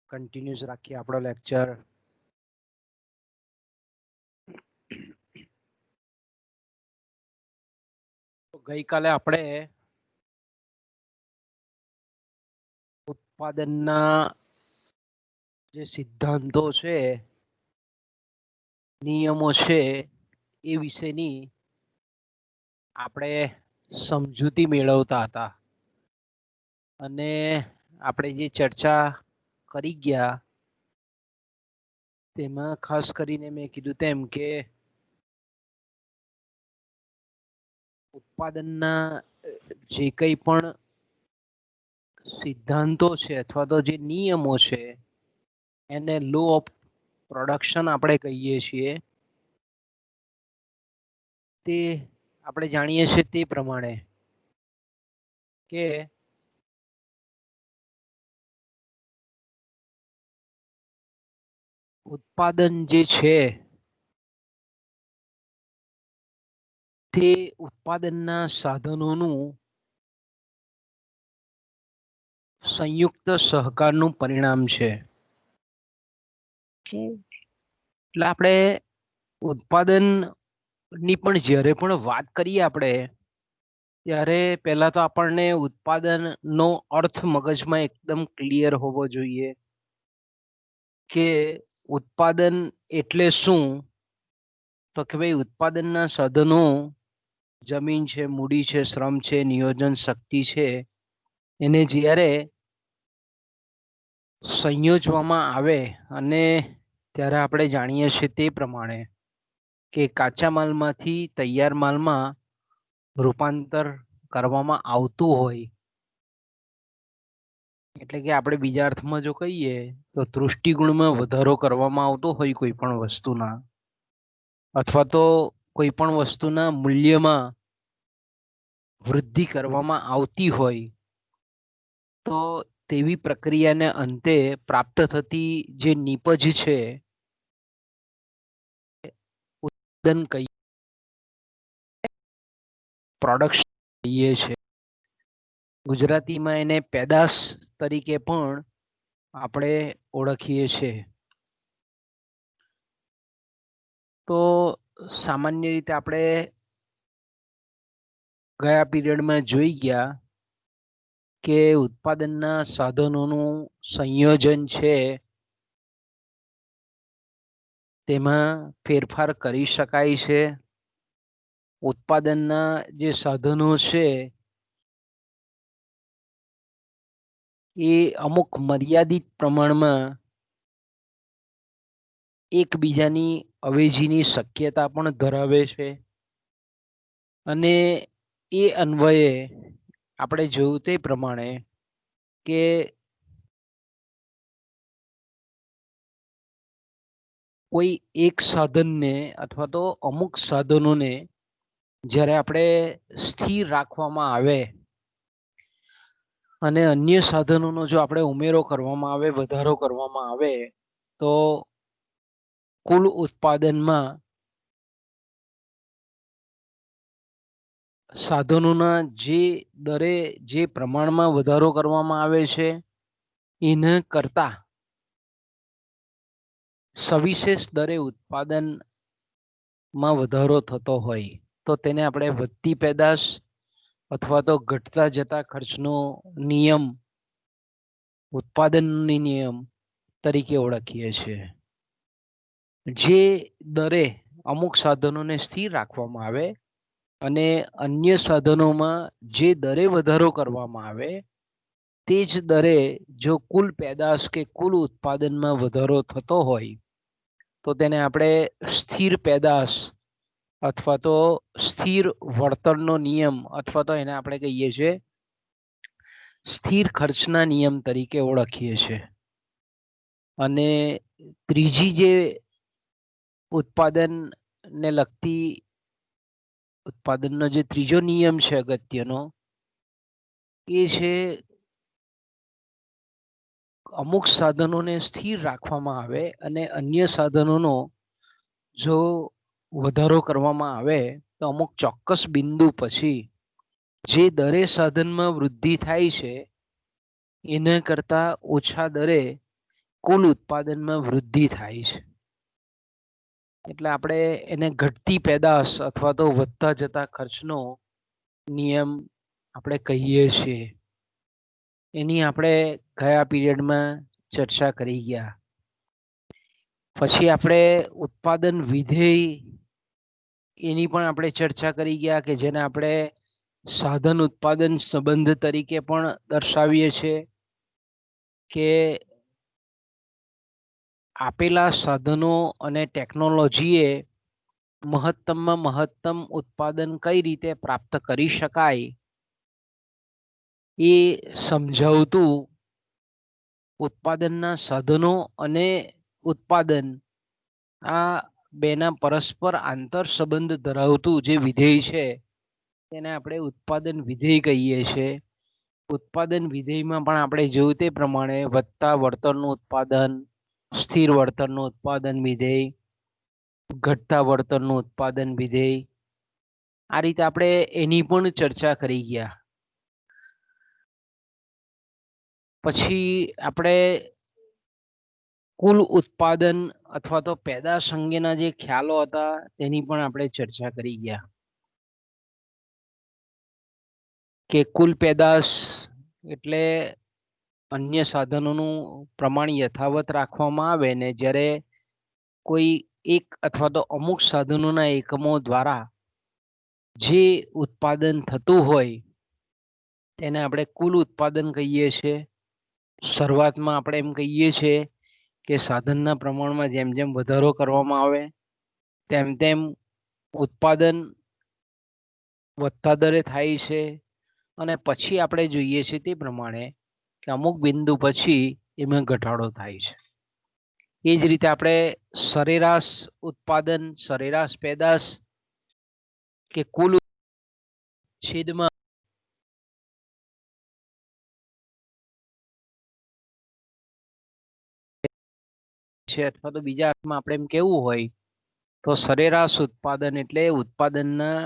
Continuous રાખીએ આપણો lecture. ગઈકાલે આપણે ઉત્પાદનના જે સિદ્ધાંતો છે, નિયમો છે, એ વિશેની આપણે સમજૂતી મેળવતા હતા અને આપણે જે ચર્ચા કરી ગયા તેમાં ખાસ કરીને મેં કીધું તેમ કે ઉત્પાદનના જે કંઈ પણ સિદ્ધાંતો છે અથવા તો જે નિયમો છે એને લો ઓફ પ્રોડક્શન આપણે કહીએ છીએ. તે આપણે જાણીએ છીએ તે પ્રમાણે કે ઉત્પાદન જે છે તે ઉત્પાદનના સાધનોનું સંયુક્ત સહકારનું પરિણામ છે. એટલે આપણે ઉત્પાદનની પણ જ્યારે પણ વાત કરીએ આપણે ત્યારે પહેલા તો આપણને ઉત્પાદનનો અર્થ મગજમાં એકદમ ક્લિયર હોવો જોઈએ કે ઉત્પાદન એટલે શું. તો કે ભાઈ ઉત્પાદનના સાધનો જમીન છે, મૂડી છે, શ્રમ છે, નિયોજન શક્તિ છે, એને જ્યારે સંયોજવામાં આવે અને ત્યારે આપણે જાણીએ છીએ તે પ્રમાણે કે કાચા માલમાંથી તૈયાર માલમાં રૂપાંતર કરવામાં આવતું હોય, એટલે કે આપણે બીજા અર્થમાં જો કહીએ તો દૃષ્ટિગુણમાં વધારો કરવામાં આવતો હોય કોઈ પણ વસ્તુના, અથવા તો કોઈ પણ વસ્તુના મૂલ્યમાં વૃદ્ધિ કરવામાં આવતી હોય, તો તેવી પ્રક્રિયાને અંતે પ્રાપ્ત થતી જે નીપજ છે ઉત્પાદન પ્રોડક્શન કહીએ છીએ. ગુજરાતીમાં એને પેદાશ તરીકે પણ આપણે ઓળખીએ છીએ. તો સામાન્ય રીતે આપણે ગયા પીરિયડમાં જોઈ ગયા કે ઉત્પાદનના સાધનોનું સંયોજન છે તેમાં ફેરફાર કરી શકાય છે. ઉત્પાદનના જે સાધનો છે એ અમુક મર્યાદિત પ્રમાણમાં એકબીજાની અવેજીની શક્યતા પણ ધરાવે છે અને એ અન્વયે આપણે જોયું તે પ્રમાણે કે કોઈ એક સાધનને અથવા તો અમુક સાધનોને જ્યારે આપણે સ્થિર રાખવામાં આવે અને અન્ય સાધનોનો જો આપણે ઉમેરો કરવામાં આવે, વધારો કરવામાં આવે, તો કુલ ઉત્પાદનમાં સાધનોના જે દરે જે પ્રમાણમાં વધારો કરવામાં આવે છે એના કરતા સવિશેષ દરે ઉત્પાદનમાં વધારો થતો હોય તો તેને આપણે વધતી પેદાશ અથવા તો ઘટતા જતા ખર્ચનો નિયમ, ઉત્પાદનની નિયમ તરીકે ઓળખીએ છીએ. જે દરે અમુક સાધનોને સ્થિર રાખવામાં આવે અને અન્ય સાધનોમાં જે દરે વધારો કરવામાં આવે તે જ દરે જો કુલ પેદાશ કે કુલ ઉત્પાદનમાં વધારો થતો હોય તો તેને આપણે સ્થિર પેદાશ અથવા તો સ્થિર વળતરનો નિયમ અથવા તો એને આપણે કહીએ છીએ સ્થિર ખર્ચના નિયમ તરીકે ઓળખીએ છીએ. અને ત્રીજી જે ઉત્પાદનને લગતી ઉત્પાદનનો જે ત્રીજો નિયમ છે અગત્યનો એ છે અમુક સાધનોને સ્થિર રાખવામાં આવે અને અન્ય સાધનોનો જો વધારો કરવામાં આવે તો અમુક ચોક્કસ બિંદુ પછી જે દરે સાધનમાં વૃદ્ધિ થાય છે એના કરતા ઓછા દરે કુલ ઉત્પાદનમાં વૃદ્ધિ થાય છે. એટલે આપણે એને ઘટતી પેદાશ અથવા તો વધતા જતા ખર્ચનો નિયમ આપણે કહીએ છીએ. એની આપણે ગયા પીરિયડમાં ચર્ચા કરી ગયા. પછી આપણે ઉત્પાદન વિધેય એની પણ આપણે ચર્ચા કરી ગયા કે જેને આપણે સાધન ઉત્પાદન સંબંધ તરીકે પણ દર્શાવીએ છીએ કે આપેલા સાધનો અને ટેકનોલોજીએ મહત્તમમાં મહત્તમ ઉત્પાદન કઈ રીતે પ્રાપ્ત કરી શકાય એ સમજાવતું ઉત્પાદનના સાધનો અને ઉત્પાદન આ બેના પરસ્પર આંતર સંબંધ ધરાવતું જે વિધેય છે તેને આપણે ઉત્પાદન વિધેય કહીએ છીએ. ઉત્પાદન વિધેયમાં પણ આપણે જોયું તે પ્રમાણે વધતા વળતરનું ઉત્પાદન, સ્થિર વળતરનું ઉત્પાદન વિધેય, ઘટતા વળતરનું ઉત્પાદન વિધેય, આ રીતે આપણે એની પણ ચર્ચા કરી ગયા. પછી આપણે કુલ ઉત્પાદન અથવા તો પેદાશ અંગેના જે ખ્યાલો હતા તેની પણ આપણે ચર્ચા કરી ગયા કે કુલ પેદાશ એટલે અન્ય સાધનોનું પ્રમાણ યથાવત રાખવામાં આવે ને જ્યારે કોઈ એક અથવા તો અમુક સાધનોના એકમો દ્વારા જે ઉત્પાદન થતું હોય તેને આપણે કુલ ઉત્પાદન કહીએ છીએ. શરૂઆતમાં આપણે એમ કહીએ છીએ કે સાધનના પ્રમાણમાં જેમ જેમ વધારો કરવામાં આવે તેમ તેમ ઉત્પાદન વધતા દરે થાય છે અને પછી આપણે જોઈએ છીએ તે પ્રમાણે કે અમુક બિંદુ પછી એમાં ઘટાડો થાય છે. એ જ રીતે આપણે સરેરાશ ઉત્પાદન, સરેરાશ પેદાશ કે કુલ છેદમાં છે અથવા તો બીજા અર્થમાં આપણે એમ કેવું હોય તો સરેરાશ ઉત્પાદન એટલે ઉત્પાદનના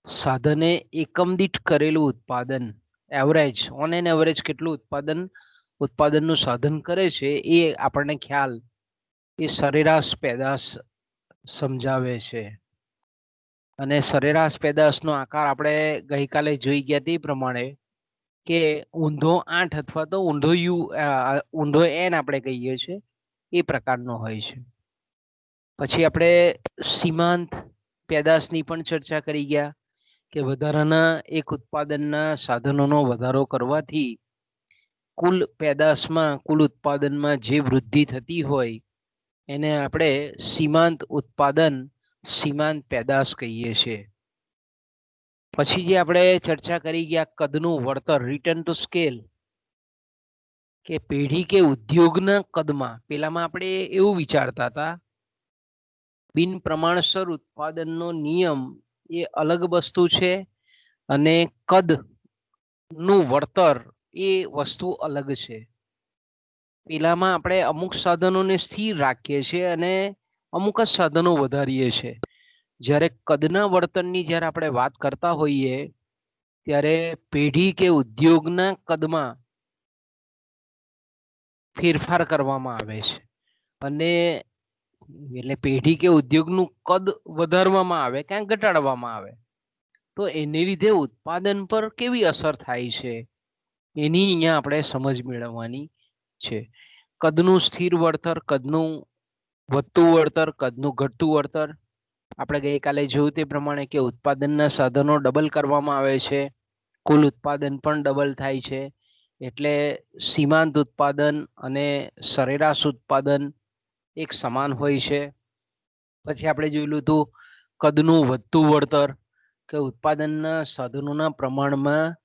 સાધને એકમ દીઠ કરેલું ઉત્પાદન, એવરેજ ઓન એન એવરેજ કેટલું ઉત્પાદનનું સાધન કરે છે એ આપણને ખ્યાલ એ સરેરાશ પેદાશ સમજાવે છે. અને સરેરાશ પેદાશનો આકાર આપણે ગઈકાલે જોઈ ગયા તે પ્રમાણે કે ઊંધો 8 અથવા તો ઊંધો n આપણે કહીએ છીએ એ પ્રકારનો હોય છે. પછી આપણે સીમાંત પેદાશની પણ ચર્ચા કરી ગયા કે વધારાના એક ઉત્પાદનના સાધનોનો વધારો કરવાથી કુલ પેદાશમાં, કુલ ઉત્પાદનમાં જે વૃદ્ધિ થતી હોય એને આપણે સીમાંત ઉત્પાદન, સીમાંત પેદાશ કહીએ છીએ. પછી જે આપણે ચર્ચા કરી ગયા કદનું વળતર, રિટર્ન ટુ સ્કેલ, કે પેઢી કે ઉદ્યોગના કદમાં પેલામાં આપણે એવું વિચારતા હતા બિન પ્રમાણસર ઉત્પાદનનો નિયમ એ અલગ વસ્તુ છે અને કદનું વળતર એ વસ્તુ અલગ છે. પેલામાં આપણે અમુક સાધનોને સ્થિર રાખીએ છીએ અને અમુક જ સાધનો વધારીએ છીએ. જ્યારે કદના વળતરની જ્યારે આપણે વાત કરતા હોઈએ ત્યારે પેઢી કે ઉદ્યોગના કદમાં ફેરફાર કરવામાં આવે છે અને એટલે પેઢી કે ઉદ્યોગનું કદ વધારવામાં આવે ક્યાં ઘટાડવામાં આવે તો એને લીધે ઉત્પાદન પર કેવી અસર થાય છે એની અહીંયા આપણે સમજ મેળવવાની છે. કદનું સ્થિર વળતર, કદનું વધતું વળતર, કદનું ઘટતું વળતર. આપણે ગઈકાલે જોયું તે પ્રમાણે કે ઉત્પાદનના સાધનો ડબલ કરવામાં આવે છે, કુલ ઉત્પાદન પણ ડબલ થાય છે. એટલે સીમાંત ઉત્પાદન અને સરેરાશ ઉત્પાદન એક સમાન હોય છે. પછી આપણે જોયેલું હતું કદનું વધતું વળતર કે ઉત્પાદનના સાધનોના પ્રમાણમાં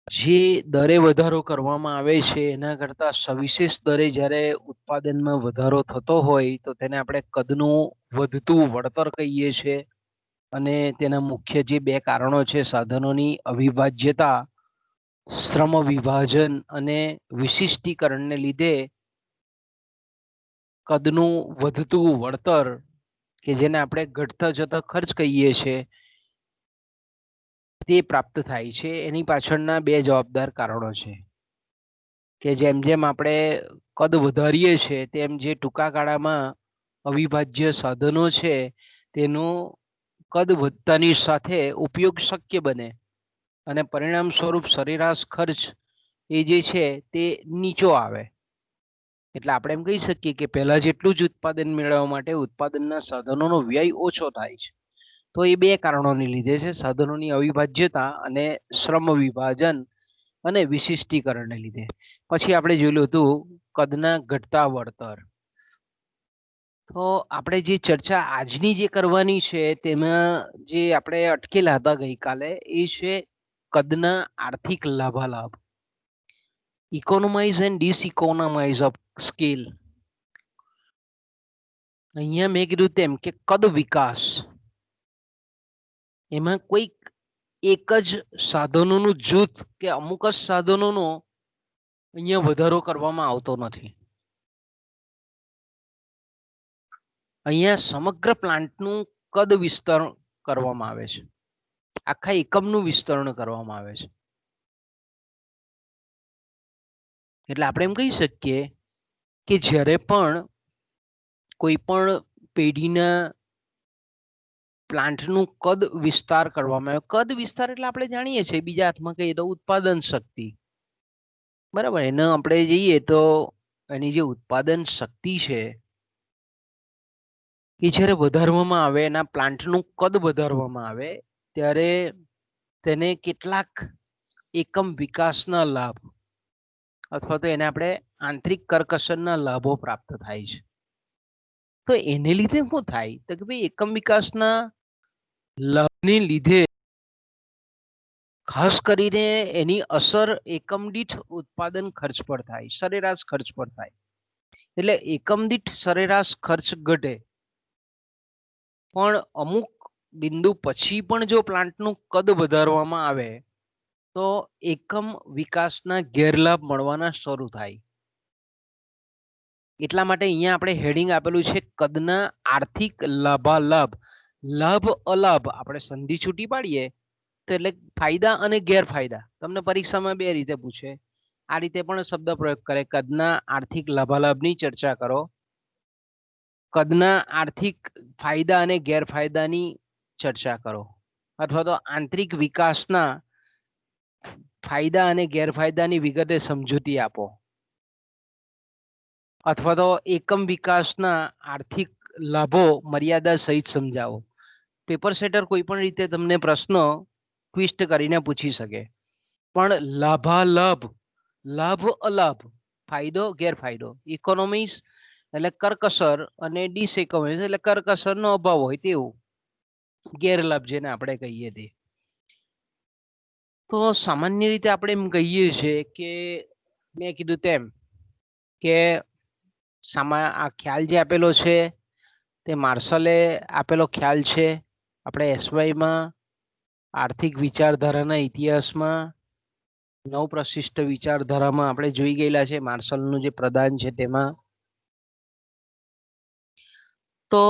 જે દરે વધારો કરવામાં આવે છે એના કરતા સવિશેષ દરે જ્યારે ઉત્પાદનમાં વધારો થતો હોય તો તેને આપણે કદનું વધતું વળતર કહીએ છીએ. અને તેના મુખ્ય જે બે કારણો છે સાધનોની અવિભાજ્યતા, શ્રમ વિભાજન અને વિશિષ્ટીકરણને લીધે કદનું વધતું વળતર કે જેને આપણે ઘટતા જતા ખર્ચ કહીએ છીએ તે પ્રાપ્ત થાય છે. એની પાછળના બે જવાબદાર કારણો છે. કે જેમ જેમ આપણે કદ વધારીએ છીએ તેમ જે ટૂંકા ગાળામાં અવિભાજ્ય સાધનો છે તેનો કદ વધતાની સાથે ઉપયોગ શક્ય બને અને પરિણામ સ્વરૂપ સરેરાશ ખર્ચ એ જે છે તે નીચો આવે. એટલે આપણે એમ કહી શકીએ કે પહેલા જેટલું જ ઉત્પાદન મેળવવા માટે ઉત્પાદનના સાધનોનો વ્યય ઓછો થાય છે. તો એ બે કારણોને લીધે છે, સાધનોની અવિભાજ્યતા અને શ્રમ વિભાજન અને વિશિષ્ટીકરણને લીધે. પછી આપણે જોયેલું હતું કદના ઘટતા વળતર. તો આપણે જે ચર્ચા આજની જે કરવાની છે તેમાં જે આપણે અટકેલા હતા ગઈકાલે એ છે કદના આર્થિક લાભાલાભ. ઇકોનોમાઇઝ એન્ડ ડિસઇકોનોમાઇઝ ઓફ સ્કેલ. અહીંયા મેં કીધું તેમ કે કદ વિકાસ એમાં કોઈક એક જ સાધનોનું જૂથ કે અમુક જ સાધનોનો અહીંયા વધારો કરવામાં આવતો નથી. અહીંયા સમગ્ર પ્લાન્ટનું કદ વિસ્તરણ કરવામાં આવે છે, આખા એકમનું વિસ્તરણ કરવામાં આવે છે. એટલે આપણે એમ કહી શકીએ કે જ્યારે પણ કોઈ પણ પેઢીના પ્લાન્ટનું કદ વિસ્તાર કરવામાં આવે. કદ વિસ્તાર એટલે આપણે જાણીએ છીએ બીજા હાથમાં કહીએ તો ઉત્પાદન શક્તિ, બરાબર. એને આપણે જઈએ તો એની જે ઉત્પાદન શક્તિ છે એ જ્યારે વધારવામાં આવે, એના પ્લાન્ટનું કદ વધારવામાં આવે ત્યારે તેને કેટલાક એકમ વિકાસના લાભ અથવા તો એને આપણે આંતરિક કરકસરના લાભો પ્રાપ્ત થાય છે. તો એને લીધે શું થાય તો કે ભાઈ એકમ વિકાસના લાભને લીધે ખાસ કરીને એની અસર એકમ દીઠ ઉત્પાદન ખર્ચ પર થાય, સરેરાશ ખર્ચ પર થાય. એટલે એકમ દીઠ સરેરાશ ખર્ચ ઘટે, પણ અમુક બિંદુ પછી પણ જો પ્લાન્ટનું કદ વધારવામાં આવે તો એકમ વિકાસના ગેરલાભ મળવાના શરૂ થાય. એટલા માટે અહીંયા આપણે હેડિંગ આપેલું છે કદના આર્થિક લાભાલાભ. લાભ અલાભ આપણે સંધિ છૂટી પાડીએ તો એટલે ફાયદા અને ગેરફાયદા. તમને પરીક્ષામાં બે રીતે પૂછે, આ રીતે પણ શબ્દ પ્રયોગ કરે, કદના આર્થિક લાભાલાભની ચર્ચા કરો, કદના આર્થિક ફાયદા અને ગેરફાયદાની ચર્ચા કરો, અથવા તો આંતરિક વિકાસના ફાયદા અને ગેરફાયદાની વિગતે સમજૂતી આપો, અથવા તો એકમ વિકાસના આર્થિક લાભો મર્યાદા સહિત સમજાવો. પેપર સેટર કોઈ પણ રીતે તમને પ્રશ્ન ટ્વિસ્ટ કરીને પૂછી શકે. પણ લાભાલાભ, લાભ અલાભ, ફાયદો ગેરફાયદો, ઇકોનોમિક્સ એટલે કરકસર અને ડિસઇકોનોમિક્સ એટલે કરકસરનો અભાવ હોય તેવું, ગેરલાભ જેને આપણે કહીએ તે. તો સામાન્ય રીતે આપણે એમ કહીએ છીએ કે મેં કીધું તેમ કે આ ખ્યાલ જે આપેલો છે તે માર્શલે આપેલો ખ્યાલ છે. આપણે એસવાયમાં આર્થિક વિચારધારાના ઇતિહાસમાં નવ પ્રશિષ્ટ વિચારધારામાં આપણે જોઈ ગયેલા છે, માર્શલનું જે પ્રદાન છે તેમાં. તો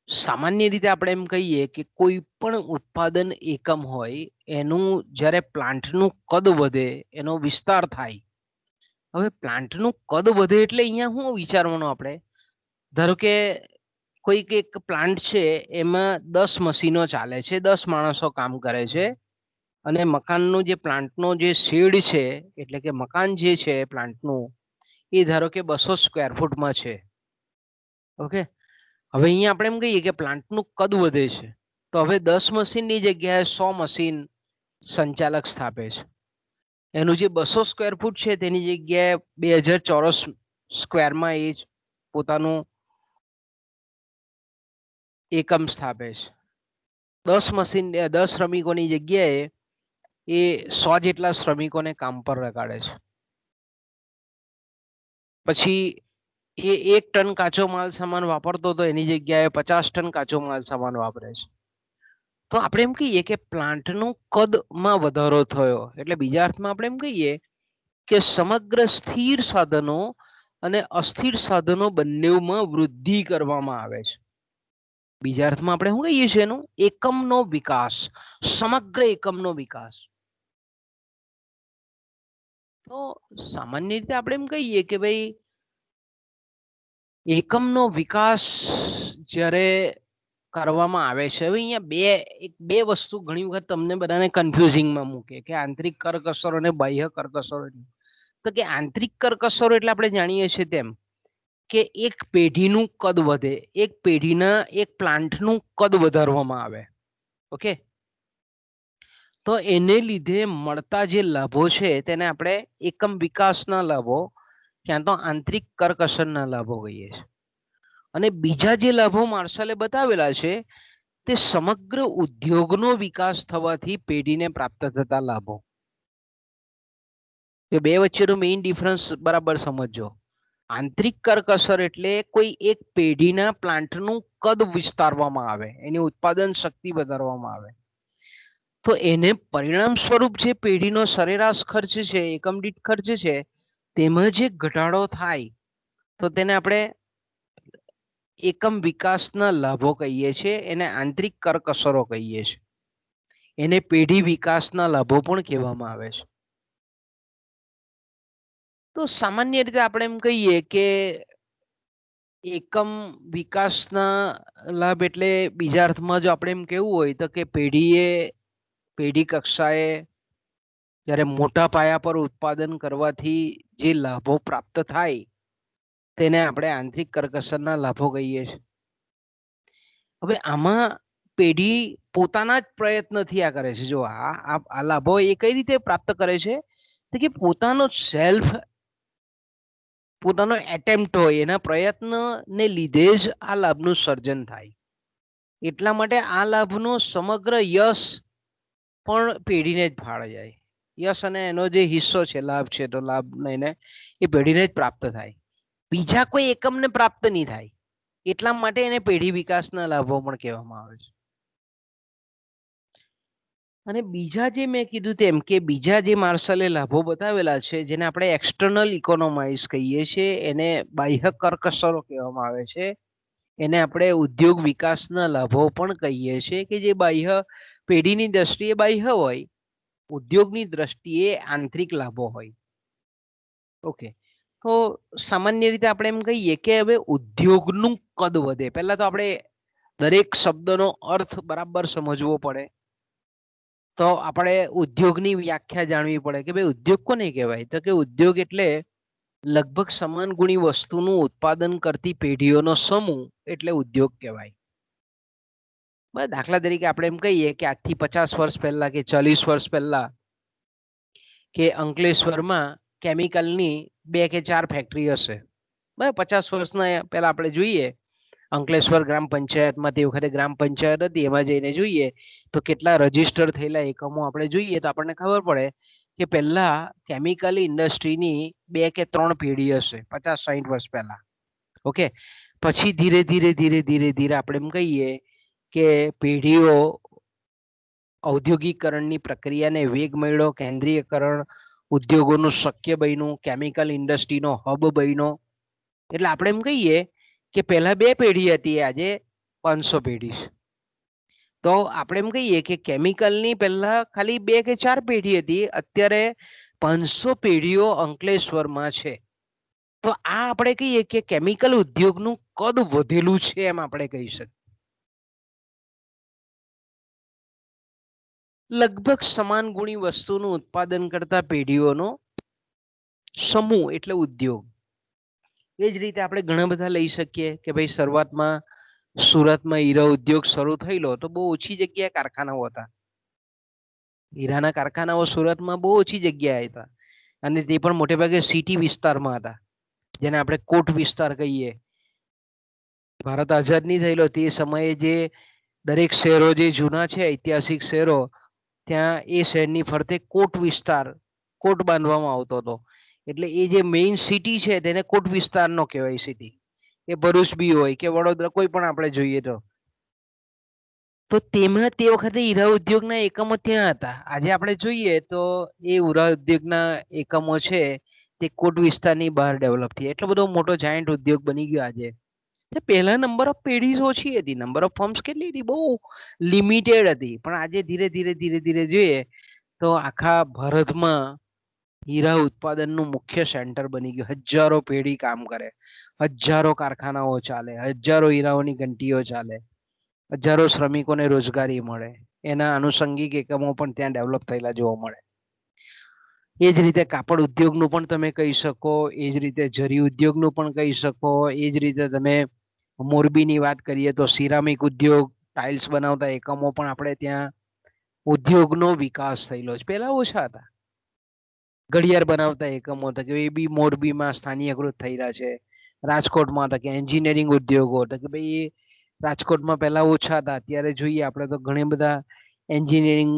સામાન્ય રીતે આપણે એમ કહીએ કે કોઈ પણ ઉત્પાદન એકમ હોય એનું જ્યારે પ્લાન્ટનું કદ વધે, એનો વિસ્તાર થાય. હવે પ્લાન્ટનું કદ વધે એટલે અહીંયા શું વિચારવાનું આપણે, ધારો કે કોઈક એક પ્લાન્ટ છે એમાં 10 મશીનો ચાલે છે, 10 માણસો કામ કરે છે, અને મકાનનું જે પ્લાન્ટનો જે શેડ છે એટલે કે મકાન જે છે પ્લાન્ટનું એ ધારો કે 200 સ્ક્વેર ફૂટમાં છે. ઓકે, હવે અહીંયા આપણે એમ કહીએ કે પ્લાન્ટનું કદ વધે છે તો હવે 10 મશીનની જગ્યાએ 100 મશીન સંચાલક સ્થાપે છે. એનું જે 200 સ્ક્વેર ફૂટ છે તેની જગ્યાએ 2000 ચોરસ સ્ક્વેરમાં એ જ પોતાનું એકમ સ્થાપે છે. 10 મશીન 10 શ્રમિકોની જગ્યાએ એ 100 જેટલા શ્રમિકોને કામ પર લગાડે છે. પછી એ 1 ટન કાચો માલ સામાન વાપરતો તો એની જગ્યાએ 50 ટન કાચો માલ સામાન વાપરે છે. તો આપણે એમ કહીએ કે પ્લાન્ટનું કદમાં વધારો થયો એટલે બીજા અર્થમાં આપણે એમ કહીએ કે સમગ્ર સ્થિર સાધનો અને અસ્થિર સાધનો બંનેમાં વૃદ્ધિ કરવામાં આવે છે. બીજા અર્થમાં આપણે શું કહીએ છીએ એનું એકમનો વિકાસ, સમગ્ર એકમનો વિકાસ. તો સામાન્ય રીતે આપણે એમ કહીએ કે ભાઈ એકમનો વિકાસ જ્યારે કરવામાં આવે છે, હવે અહીંયા બે વસ્તુ ઘણી વખત તમને બધાને કન્ફ્યુઝિંગમાં મૂકે કે આંતરિક કરકસરો અને બાહ્ય કરકસરો. તો કે આંતરિક કરકસરો એટલે આપણે જાણીએ છીએ તેમ કે એક પેઢીનું કદ વધે, એક પેઢીના એક પ્લાન્ટનું કદ વધારવામાં આવે. ઓકે, તો એને લીધે મળતા જે લાભો છે તેને આપણે એકમ વિકાસના લાભો ક્યાં તો આંતરિક કરકસરના લાભો કહીએ છીએ. અને બીજા જે લાભો માર્શલે બતાવેલા છે તે સમગ્ર ઉદ્યોગનો વિકાસ થવાથી પેઢીને પ્રાપ્ત થતા લાભો. એ બે વચ્ચેનો મેઇન ડિફરન્સ બરાબર સમજો. આંતરિક કરકસર એટલે કોઈ એક પેઢીના પ્લાન્ટનું કદ વિસ્તારવામાં આવે, એની ઉત્પાદન શક્તિ વધારવામાં આવે. તો એને પરિણામ સ્વરૂપ જે પેઢીનો સરેરાશ ખર્ચ છે, એકમ દીઠ ખર્ચ છે, તેમાં જે ઘટાડો થાય તો તેને આપણે એકમ વિકાસના લાભો કહીએ છીએ, એને આંતરિક કરકસરો કહીએ છીએ. એને પેઢી વિકાસના લાભો પણ કહેવામાં આવે છે. તો સામાન્ય રીતે આપણે એમ કહીએ કે એકમ વિકાસના લાભ એટલે બીજા અર્થમાં જો આપણે એમ કેવું હોય તો કે પેઢી કક્ષાએ જ્યારે મોટા પાયા પર ઉત્પાદન કરવાથી જે લાભો પ્રાપ્ત થાય તેને આપણે આંતરિક કરકસરના લાભો કહીએ છીએ. હવે આમાં પેઢી પોતાના જ પ્રયત્નથી આ કરે છે. જો આ લાભો એ કઈ રીતે પ્રાપ્ત કરે છે તો કે પોતાનો એટેમ્પ્ટ હોય, એના પ્રયત્નને લીધે જ આ લાભનું સર્જન થાય. એટલા માટે આ લાભનો સમગ્ર યશ પણ પેઢીને જ ફાળે જાય. યશ અને એનો જે હિસ્સો છે, લાભ છે, તો લાભ લઈને એ પેઢીને જ પ્રાપ્ત થાય, બીજા કોઈ એકમને પ્રાપ્ત નહીં થાય. એટલા માટે એને પેઢી વિકાસના લાભો પણ કહેવામાં આવે છે. અને બીજા જે મેં કીધું તેમ કે બીજા જે માર્શલે લાભો બતાવેલા છે જેને આપણે એક્સટર્નલ ઇકોનોમાઇઝ કહીએ છીએ, એને બાહ્ય કરકસરો કહેવામાં આવે છે. એને આપણે ઉદ્યોગ વિકાસના લાભો પણ કહીએ છીએ કે જે બાહ્ય પેઢીની દ્રષ્ટિએ બાહ્ય હોય, ઉદ્યોગની દ્રષ્ટિએ આંતરિક લાભો હોય. ઓકે, તો સામાન્ય રીતે આપણે એમ કહીએ કે હવે ઉદ્યોગનું કદ વધે. પહેલા તો આપણે દરેક શબ્દનો અર્થ બરાબર સમજવો પડે. તો આપણે ઉદ્યોગની વ્યાખ્યા જાણવી પડે કે ભાઈ ઉદ્યોગ કોને કહેવાય. તો કે ઉદ્યોગ એટલે લગભગ સમાન ગુણી વસ્તુનું ઉત્પાદન કરતી પેઢીઓનો સમૂહ એટલે ઉદ્યોગ કહેવાય. દાખલા તરીકે આપણે એમ કહીએ કે આજથી 50 વર્ષ પહેલા કે 40 વર્ષ પહેલા કે અંકલેશ્વરમાં કેમિકલની 2 કે 4 ફેક્ટરી હશે. 50 વર્ષના પહેલા આપણે જોઈએ અંકલેશ્વર ગ્રામ પંચાયતમાં, તે વખતે ગ્રામ પંચાયત હતી, એમાં જઈને જોઈએ તો કેટલા રજીસ્ટર થયેલા એકમો આપણે જોઈએ તો આપણને ખબર પડે કે પહેલા કેમિકલ ઇન્ડસ્ટ્રીની 2 કે 3 પેઢી હશે 50-60 વર્ષ પહેલા. ઓકે, પછી ધીરે ધીરે આપણે એમ કહીએ કે પેઢીઓ ઔદ્યોગિકરણની પ્રક્રિયાને વેગ મળ્યો, કેન્દ્રીયકરણ ઉદ્યોગોનું શક્ય બન્યું, કેમિકલ ઇન્ડસ્ટ્રીનો હબ બન્યો. એટલે આપણે એમ કહીએ કે પહેલા 2 પેઢી હતી, આજે 500 પેઢી છે. તો આપણે એમ કહીએ કે કેમિકલની પહેલા ખાલી 2 કે 4 પેઢી હતી, અત્યારે 500 પેઢીઓ અંકલેશ્વરમાં છે. તો આ આપણે કહીએ કે કેમિકલ ઉદ્યોગનું કદ વધેલું છે એમ આપણે કહી શકીએ. લગભગ સમાન ગુણી વસ્તુનું ઉત્પાદન કરતા પેઢીઓનો સમૂહ એટલે ઉદ્યોગ. એ જ રીતે આપણે ઘણા બધા લઈ શકીએ કે ભાઈ શરૂઆતમાં સુરતમાં હીરા ઉદ્યોગ શરૂ થયેલો તો બહુ ઓછી જગ્યાએ કારખાનાઓ હતા. હીરાના કારખાનાઓ સુરતમાં બહુ ઓછી જગ્યાએ હતા અને તે પણ મોટે ભાગે સિટી વિસ્તારમાં હતા, જેને આપણે કોટ વિસ્તાર કહીએ. ભારત આઝાદ નહીં થયેલો તે સમયે જે દરેક શહેરો જે જૂના છે ઐતિહાસિક શહેરો, ત્યાં એ શહેરની ફરતે કોટ વિસ્તાર, કોટ બાંધવામાં આવતો હતો. એટલે એ જે મેઇન સિટી છે તેને કોટ વિસ્તારનો કહેવાય સિટી. એ ભરૂચ બી હોય કે વડોદરા, કોઈ પણ આપણે જોઈએ તો તેમાં તે વખતે હીરા ઉદ્યોગના એકમો ત્યાં હતા. આજે આપણે જોઈએ તો એ હીરા ઉદ્યોગના એકમો છે તે કોટ વિસ્તારની બહાર ડેવલપ થયા. એટલો બધો મોટો જાયન્ટ ઉદ્યોગ બની ગયો આજે. પહેલા નંબર ઓફ પેઢી ઓછી હતી, નંબર ઓફ ફર્મ્સ કેટલી હતી, બહુ લિમિટેડ હતી. પણ આજે ધીરે ધીરે જોઈએ તો આખા ભારતમાં હીરા ઉત્પાદનનું મુખ્ય સેન્ટર બની ગયું. હજારો પેઢી કામ કરે, હજારો કારખાનાઓ ચાલે, હજારો હીરાઓની ઘંટીઓ ચાલે, હજારો શ્રમિકોને રોજગારી મળે. એના આનુષંગિક એકમો પણ ત્યાં ડેવલપ થયેલા જોવા મળે. એ જ રીતે કાપડ ઉદ્યોગનું પણ તમે કહી શકો, એ જ રીતે જરી ઉદ્યોગનું પણ કહી શકો, એ જ રીતે તમે મોરબીની વાત કરીએ તો સિરામિક ઉદ્યોગ, ટાઇલ્સ બનાવતા એકમો પણ આપણે ત્યાં ઉદ્યોગનો વિકાસ થયેલો છે. પહેલા ઓછા હતા. ઘડિયાળ બનાવતા એકમો હતા કે એ બી મોરબીમાં સ્થાનીયકૃત થયેલા છે. રાજકોટમાં હતા કે એન્જિનિયરિંગ ઉદ્યોગો હતા કે ભાઈ રાજકોટમાં પહેલા ઓછા હતા, અત્યારે જોઈએ આપણે તો ઘણી બધા એન્જિનિયરિંગ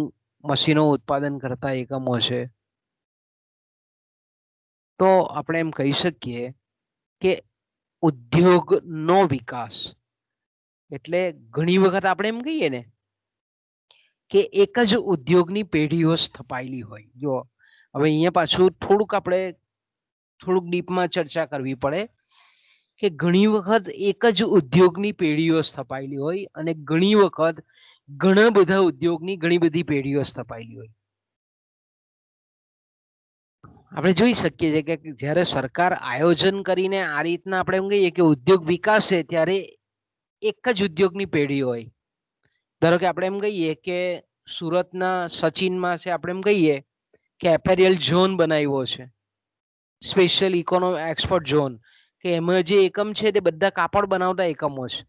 મશીનો ઉત્પાદન કરતા એકમો છે. તો આપણે એમ કહી શકીએ કે ઉદ્યોગનો વિકાસ એટલે ઘણી વખત આપણે એમ કહીએ ને કે એક જ ઉદ્યોગની પેઢીઓ સ્થપાયેલી હોય. જો હવે અહીંયા પાછું થોડુંક ડીપમાં ચર્ચા કરવી પડે કે ઘણી વખત એક જ ઉદ્યોગની પેઢીઓ સ્થપાયેલી હોય અને ઘણી વખત ઘણા બધા ઉદ્યોગની ઘણી બધી પેઢીઓ સ્થપાયેલી હોય. આપણે જોઈ શકીએ છીએ કે જ્યારે સરકાર આયોજન કરીને આ રીતના આપણે એમ કહીએ કે ઉદ્યોગ વિકાસ છે, ત્યારે એક જ ઉદ્યોગની પેઢી હોય. ધારો કે આપણે એમ કહીએ કે સુરતના સચિનમાં છે, આપણે એમ કહીએ કે એપેરિયલ ઝોન બનાવ્યો છે, સ્પેશિયલ ઇકોનોમી એક્સપોર્ટ ઝોન, કે એમાં જે એકમ છે તે બધા કાપડ બનાવતા એકમો છે,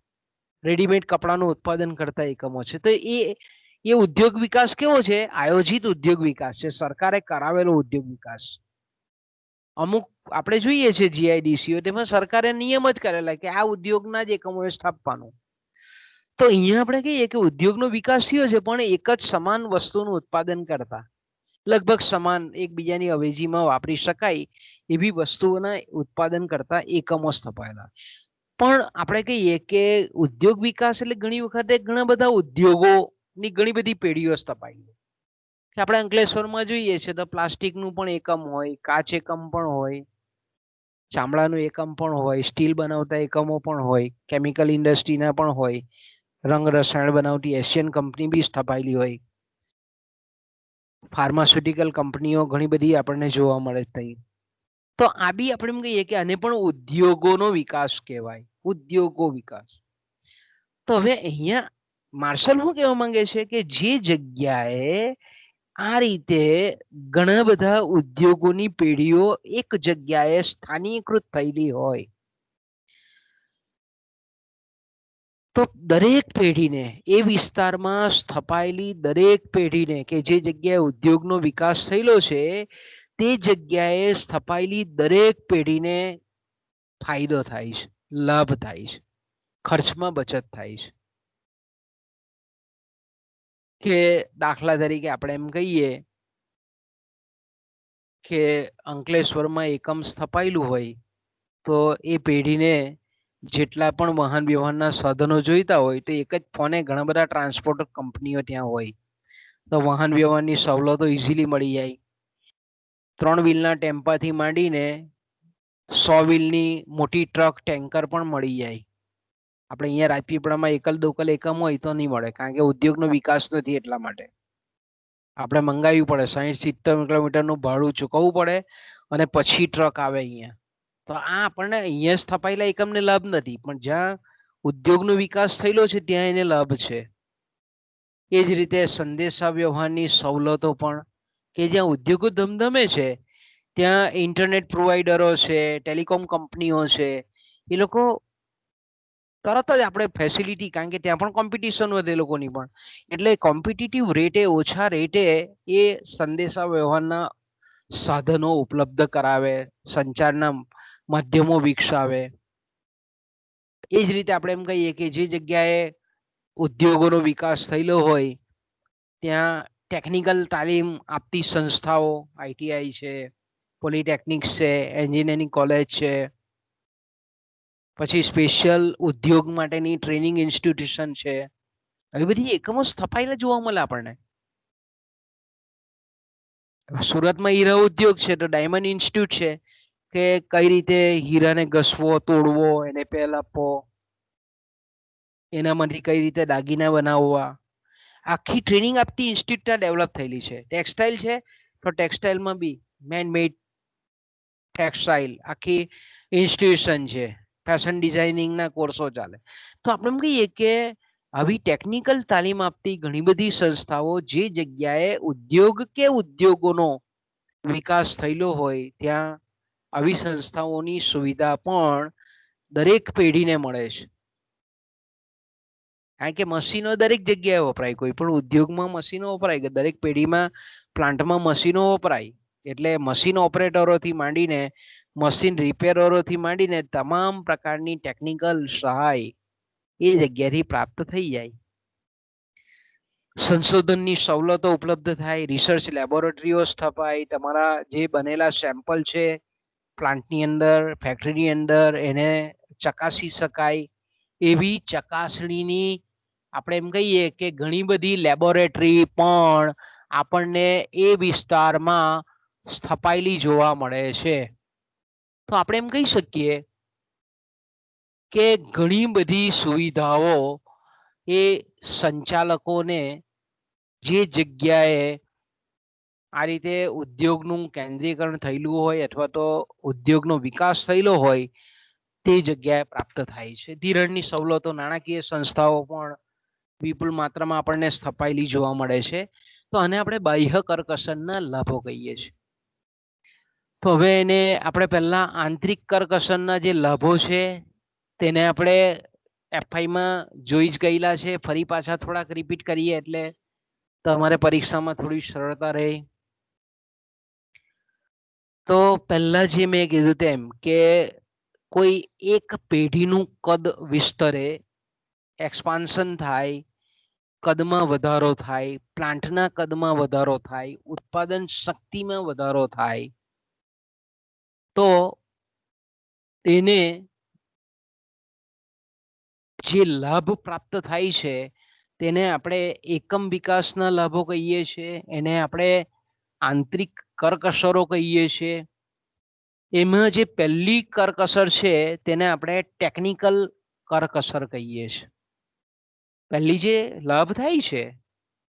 રેડીમેડ કપડાનું ઉત્પાદન કરતા એકમો છે. તો એ ઉદ્યોગ વિકાસ કેવો છે? આયોજિત ઉદ્યોગ વિકાસ છે, સરકારે કરાવેલો ઉદ્યોગ વિકાસ. અમુક આપણે જોઈએ છીએ જીઆઈડીસીઓ, તેમાં સરકારે નિયમ જ કરેલા કે આ ઉદ્યોગના જ એકમોએ સ્થાપવાનું. તો અહીંયા આપણે કહીએ કે ઉદ્યોગનો વિકાસ થયો છે, પણ એક જ સમાન વસ્તુનું ઉત્પાદન કરતા, લગભગ સમાન એકબીજાની અવેજીમાં વાપરી શકાય એવી વસ્તુઓના ઉત્પાદન કરતા એકમો સ્થપાયેલા. પણ આપણે કહીએ કે ઉદ્યોગ વિકાસ એટલે ઘણી વખતે ઘણા બધા ઉદ્યોગોની ઘણી બધી પેઢીઓ સ્થપાઈ. કે આપણે અંકલેશ્વરમાં જોઈએ છે તો પ્લાસ્ટિકનું પણ એકમ હોય, કાચ એકમ પણ હોય, ચામડાનું એકમ પણ હોય, સ્ટીલ બનાવતા એકમો પણ હોય, કેમિકલ ઇન્ડસ્ટ્રીના પણ હોય, રંગ રસાયણ બનાવતી એશિયન કંપની બી સ્થપાયેલી હોય, ફાર્માસ્યુટિકલ કંપનીઓ ઘણી બધી આપણને જોવા મળે થઈ. તો આ બી આપણે એમ કહીએ કે આને પણ ઉદ્યોગોનો વિકાસ કહેવાય, ઉદ્યોગો વિકાસ. તો હવે અહીંયા માર્શલ શું કહેવા માંગે છે કે જે જગ્યાએ આ રીતે ઘણા બધા ઉદ્યોગોની પેઢીઓ એક જગ્યાએ સ્થાનીકૃત થયેલી હોય, તો દરેક પેઢીને એ વિસ્તારમાં સ્થપાયેલી દરેક પેઢીને કે જે જગ્યાએ ઉદ્યોગનો વિકાસ થયેલો છે તે જગ્યાએ સ્થપાયેલી દરેક પેઢીને ફાયદો થાય છે, લાભ થાય છે, ખર્ચમાં બચત થાય છે. કે દાખલા તરીકે આપણે એમ કહીએ કે અંકલેશ્વરમાં એકમ સ્થપાયેલું હોય તો એ પેઢીને જેટલા પણ વાહન વ્યવહારના સાધનો જોઈતા હોય તો એક જ ફોને ઘણા બધા ટ્રાન્સપોર્ટ કંપનીઓ ત્યાં હોય, તો વાહન વ્યવહારની સવલતો ઇઝીલી મળી જાય. 3 વ્હીલના ટેમ્પાથી માંડીને 100 વ્હીલની મોટી ટ્રક, ટેન્કર પણ મળી જાય. આપણે અહીંયા રાજપીપળામાં એકલ દોકલ એકમ હોય તો નહીં મળે, કારણ કે ઉદ્યોગનો વિકાસ નથી, એટલા માટે આપણે મંગાવવું પડે, 60-70 કિલોમીટરનું ભાડું ચૂકવવું પડે અને પછી ટ્રક આવે અહીંયા. તો આ આપણને અહીંયા સ્થપાયેલા એકમને લાભ નથી, પણ જ્યાં ઉદ્યોગનો વિકાસ થયેલો છે ત્યાં એને લાભ છે. એ જ રીતે સંદેશા વ્યવહારની સવલતો પણ, કે જ્યાં ઉદ્યોગો ધમધમે છે ત્યાં ઇન્ટરનેટ પ્રોવાઈડરો છે, ટેલિકોમ કંપનીઓ છે, એ લોકો તરત જ આપણે ફેસિલિટી, કારણ કે ત્યાં પણ કોમ્પિટિશન વધે લોકોની પણ, એટલે કોમ્પિટિટિવ રેટે, ઓછા રેટે એ સંદેશા વ્યવહારના સાધનો ઉપલબ્ધ કરાવે, સંચારના માધ્યમો વિકસાવે. એ જ રીતે આપણે એમ કહીએ કે જે જગ્યાએ ઉદ્યોગોનો વિકાસ થયેલો હોય ત્યાં ટેકનિકલ તાલીમ આપતી સંસ્થાઓ, આઈટીઆઈ છે, પોલિટેકનિક્સ છે, એન્જિનિયરિંગ કોલેજ છે, પછી સ્પેશિયલ ઉદ્યોગ માટેની ટ્રેનિંગ ઇન્સ્ટિટ્યુશન છે, આવી બધી એકમો સ્થપાયેલા જોવા મળે આપણને. સુરતમાં હીરા ઉદ્યોગ છે તો ડાયમંડ ઇન્સ્ટિટ્યૂટ છે, કે કઈ રીતે હીરાને ઘસવો, તોડવો, એને પેલ આપવો, એનામાંથી કઈ રીતે દાગીના બનાવવા, આખી ટ્રેનિંગ આપતી ઇન્સ્ટિટ્યૂટ ડેવલપ થયેલી છે. ટેક્સટાઇલ છે તો ટેક્સટાઇલમાં બી મેન મેડ ટેક્સટાઇલ આખી ઇન્સ્ટિટ્યુશન છે, ફેશન ડિઝાઇનિંગના કોર્સો ચાલે. તો આપણે એમ કહીએ કે આવી ટેકનિકલ તાલીમ આપતી ઘણી બધી સંસ્થાઓ જે જગ્યાએ ઉદ્યોગ કે ઉદ્યોગોનો વિકાસ થયેલો હોય ત્યાં આવી સંસ્થાઓની સુવિધા પણ દરેક પેઢીને મળે છે. કારણ કે મશીનો દરેક જગ્યાએ વપરાય, કોઈ પણ ઉદ્યોગમાં મશીનો વપરાય, કે દરેક પેઢીમાં પ્લાન્ટમાં મશીનો વપરાય. એટલે મશીન ઓપરેટરોથી માંડીને મશીન રિપેરરોથી માંડીને તમામ પ્રકારની ટેકનિકલ સહાય એ જગ્યાથી પ્રાપ્ત થઈ જાય. સંશોધનની સવલતો ઉપલબ્ધ થાય, રિસર્ચ લેબોરેટરીઓ સ્થપાય, તમારા જે બનેલા સેમ્પલ છે પ્લાન્ટની અંદર, ફેક્ટરીની અંદર, એને ચકાસી શકાય. એવી ચકાસણીની આપણે એમ કહીએ કે ઘણી બધી લેબોરેટરી પણ આપણને એ વિસ્તારમાં સ્થપાયેલી જોવા મળે છે. તો આપણે એમ કહી શકીએ કે ઘણી બધી સુવિધાઓ એ સંચાલકોને જે જગ્યાએ આ રીતે ઉદ્યોગનું કેન્દ્રીકરણ થયેલું હોય અથવા તો ઉદ્યોગનો વિકાસ થયેલો હોય તે જગ્યાએ પ્રાપ્ત થાય છે. ધિરાણની સવલતો નાણાકીય સંસ્થાઓ પણ વિપુલ માત્રામાં આપણને સ્થપાયેલી જોવા મળે છે. તો આને આપણે બાહ્ય કરકસરના લાભો કહીએ છીએ. તો હવે એને આપણે પહેલા આંતરિક કરકસરના જે લાભો છે તેને આપણે એફઆઈમાં જોઈ જ ગયેલા છે. ફરી પાછા થોડાક રિપીટ કરીએ એટલે તમારે પરીક્ષામાં થોડી સરળતા રહે. તો પહેલા જે મેં કીધું તેમ કે કોઈ એક પેઢીનું કદ વિસ્તરે, એક્સપાન્શન થાય, કદમાં વધારો થાય, પ્લાન્ટના કદમાં વધારો થાય, ઉત્પાદન શક્તિમાં વધારો થાય, તો તેને જે લાભ પ્રાપ્ત થાય છે તેને આપણે એકમ વિકાસના લાભો કહીએ છીએ. એને આપણે આંતરિક કરકસરો કહીએ છીએ. એમાં જે પહેલી કરકસર છે તેને આપણે ટેકનિકલ કરકસર કહીએ છીએ. પહેલી જે લાભ થાય છે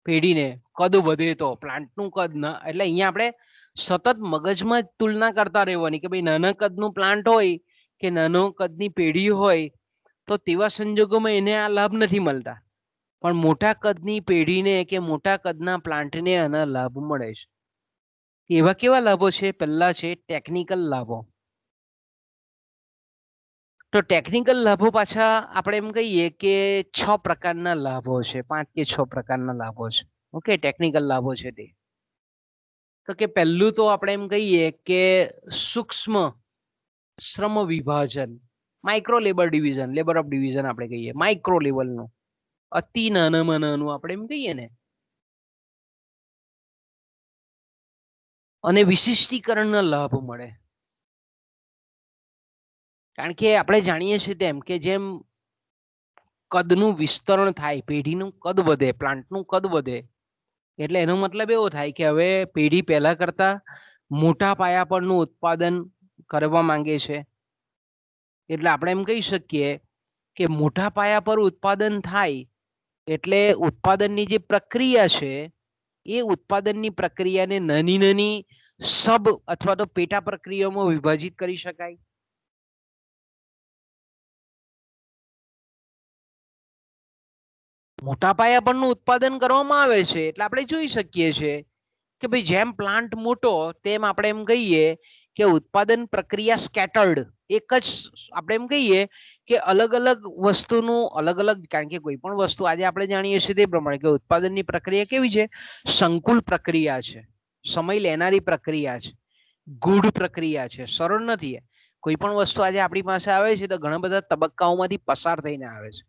પેઢીને, કદ વધે તો પ્લાન્ટનું કદ ના, એટલે અહીંયા આપણે સતત મગજમાં તુલના કરતા રહેવાની કે ભાઈ નાના કદનું પ્લાન્ટ હોય કે નાનો કદની પેઢી હોય તો તેવા સંજોગોમાં એને આ લાભ નથી મળતા, પણ મોટા કદની પેઢીને કે મોટા કદના પ્લાન્ટને આના લાભ મળે છે. એવા કેવા લાભો છે? પહેલા છે ટેકનિકલ લાભો. તો ટેકનિકલ લાભો પાછા આપણે એમ કહીએ કે 6 પ્રકારના લાભો છે, 5 કે 6 પ્રકારના લાભો છે. ઓકે, ટેકનિકલ લાભો છે તે. તો કે પહેલું તો આપણે એમ કહીએ કે સૂક્ષ્મ શ્રમ વિભાજન, micro labour division, labour of division આપણે કહીએ, માઇક્રો લેવલનું, અતિ નાનામાં નાનું આપણે એમ કહીએ ને. અને વિશિષ્ટીકરણના લાભ મળે. કારણ કે આપણે જાણીએ છીએ તેમ કે જેમ કદનું વિસ્તરણ થાય, પેઢીનું કદ વધે, પ્લાન્ટનું કદ વધે, એટલે એનો મતલબ એવો થાય કે હવે પેઢી પહેલા કરતા મોટા પાયા પરનું ઉત્પાદન કરવા માંગે છે. એટલે આપણે એમ કહી શકીએ કે મોટા પાયા પર ઉત્પાદન થાય એટલે ઉત્પાદનની જે પ્રક્રિયા છે એ ઉત્પાદનની પ્રક્રિયાને નાની નાની સબ અથવા તો પેટા પ્રક્રિયાઓમાં વિભાજિત કરી શકાય. મોટા પાયા પરનું ઉત્પાદન કરવામાં આવે છે એટલે આપણે જોઈ શકીએ છીએ કે ભાઈ જેમ પ્લાન્ટ મોટો તેમ આપણે એમ કહીએ કે ઉત્પાદન પ્રક્રિયા સ્કેટર્ડ, એક જ આપણે એમ કહીએ કે અલગ અલગ વસ્તુનું અલગ અલગ, કારણ કે કોઈ પણ વસ્તુ આજે આપણે જાણીએ છીએ તે પ્રમાણે કે ઉત્પાદનની પ્રક્રિયા કેવી છે? સંકુલ પ્રક્રિયા છે, સમય લેનારી પ્રક્રિયા છે, ગૂઢ પ્રક્રિયા છે, સરળ નથી. કોઈ પણ વસ્તુ આજે આપણી પાસે આવે છે તો ઘણા બધા તબક્કાઓમાંથી પસાર થઈને આવે છે.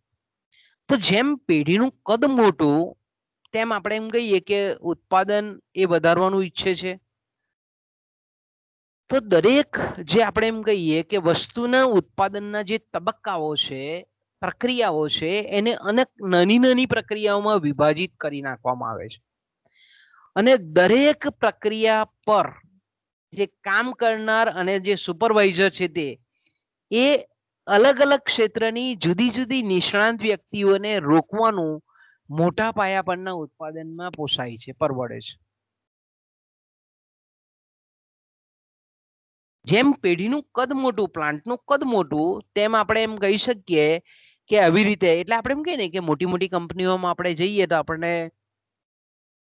તો જેમ પેઢીનું કદ મોટું તેમ આપણે એમ કહીએ કે ઉત્પાદન એ વધારવાનું ઈચ્છે છે. તો દરેક જે આપણે એમ કહીએ કે વસ્તુના ઉત્પાદનના જે તબક્કાઓ છે, પ્રક્રિયાઓ છે, એને અનેક નાની નાની પ્રક્રિયાઓમાં વિભાજિત કરી નાખવામાં આવે છે. અને દરેક પ્રક્રિયા પર જે કામ કરનાર અને જે સુપરવાઇઝર છે તે એ અલગ અલગ ક્ષેત્રની જુદી જુદી નિષ્ણાંત વ્યક્તિઓને રોકવાનું મોટા પાયા પરના ઉત્પાદનમાં પોસાય છે, પરવડે છે. જેમ પેઢીનું કદ મોટું, પ્લાન્ટનું કદ મોટું, તેમ આપણે એમ કહી શકીએ કે આવી રીતે, એટલે આપણે એમ કહીએ ને કે મોટી મોટી કંપનીઓમાં આપણે જઈએ તો આપણને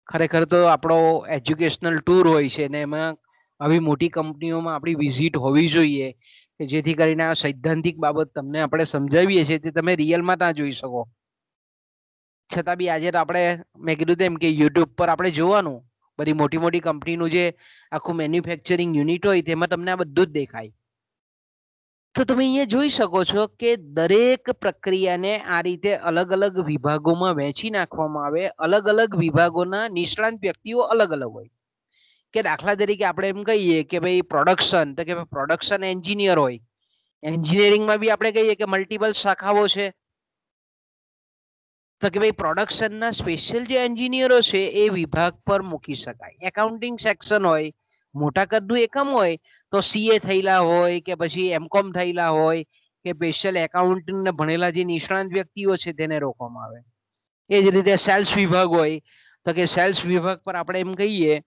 ખરેખર તો આપણો એજ્યુકેશનલ ટૂર હોય છે ને એમાં આવી મોટી કંપનીઓમાં આપણી વિઝિટ હોવી જોઈએ કે જેથી કરીને આ સૈદ્ધાંતિક બાબત તમને આપણે સમજાવીએ છીએ તે તમે રિયલમાં ત્યાં જોઈ શકો. છતાં બી આજે તો આપણે, મેં કીધું તેમ કે યુટ્યુબ પર આપણે જોવાનું, બધી મોટી મોટી કંપનીનું જે આખું મેન્યુફેક્ચરિંગ યુનિટ હોય તેમાં તમને આ બધું જ દેખાય. તો તમે અહીંયા જોઈ શકો છો કે દરેક પ્રક્રિયાને આ રીતે અલગ અલગ વિભાગોમાં વહેંચી નાખવામાં આવે. અલગ અલગ વિભાગોના નિષ્ણાંત વ્યક્તિઓ અલગ અલગ હોય. કે દાખલા તરીકે આપણે એમ કહીએ કે ભાઈ પ્રોડક્શન, તો કે પ્રોડક્શન એન્જિનિયર હોય. એન્જિનિયરિંગમાં બી આપણે કહીએ કે મલ્ટિપલ શાખાઓ છે. તો કે ભાઈ પ્રોડક્શનના સ્પેશિયલ જે એન્જિનિયરો છે એ વિભાગ પર મૂકી શકાય. એકાઉન્ટિંગ સેક્શન હોય, મોટા કદનું એકમ હોય તો સીએ થયેલા હોય કે પછી એમકોમ થયેલા હોય કે સ્પેશિયલ એકાઉન્ટિંગને ભણેલા જે નિષ્ણાંત વ્યક્તિઓ છે તેને રોકવામાં આવે. એ જ રીતે સેલ્સ વિભાગ હોય તો કે સેલ્સ વિભાગ પર આપણે એમ કહીએ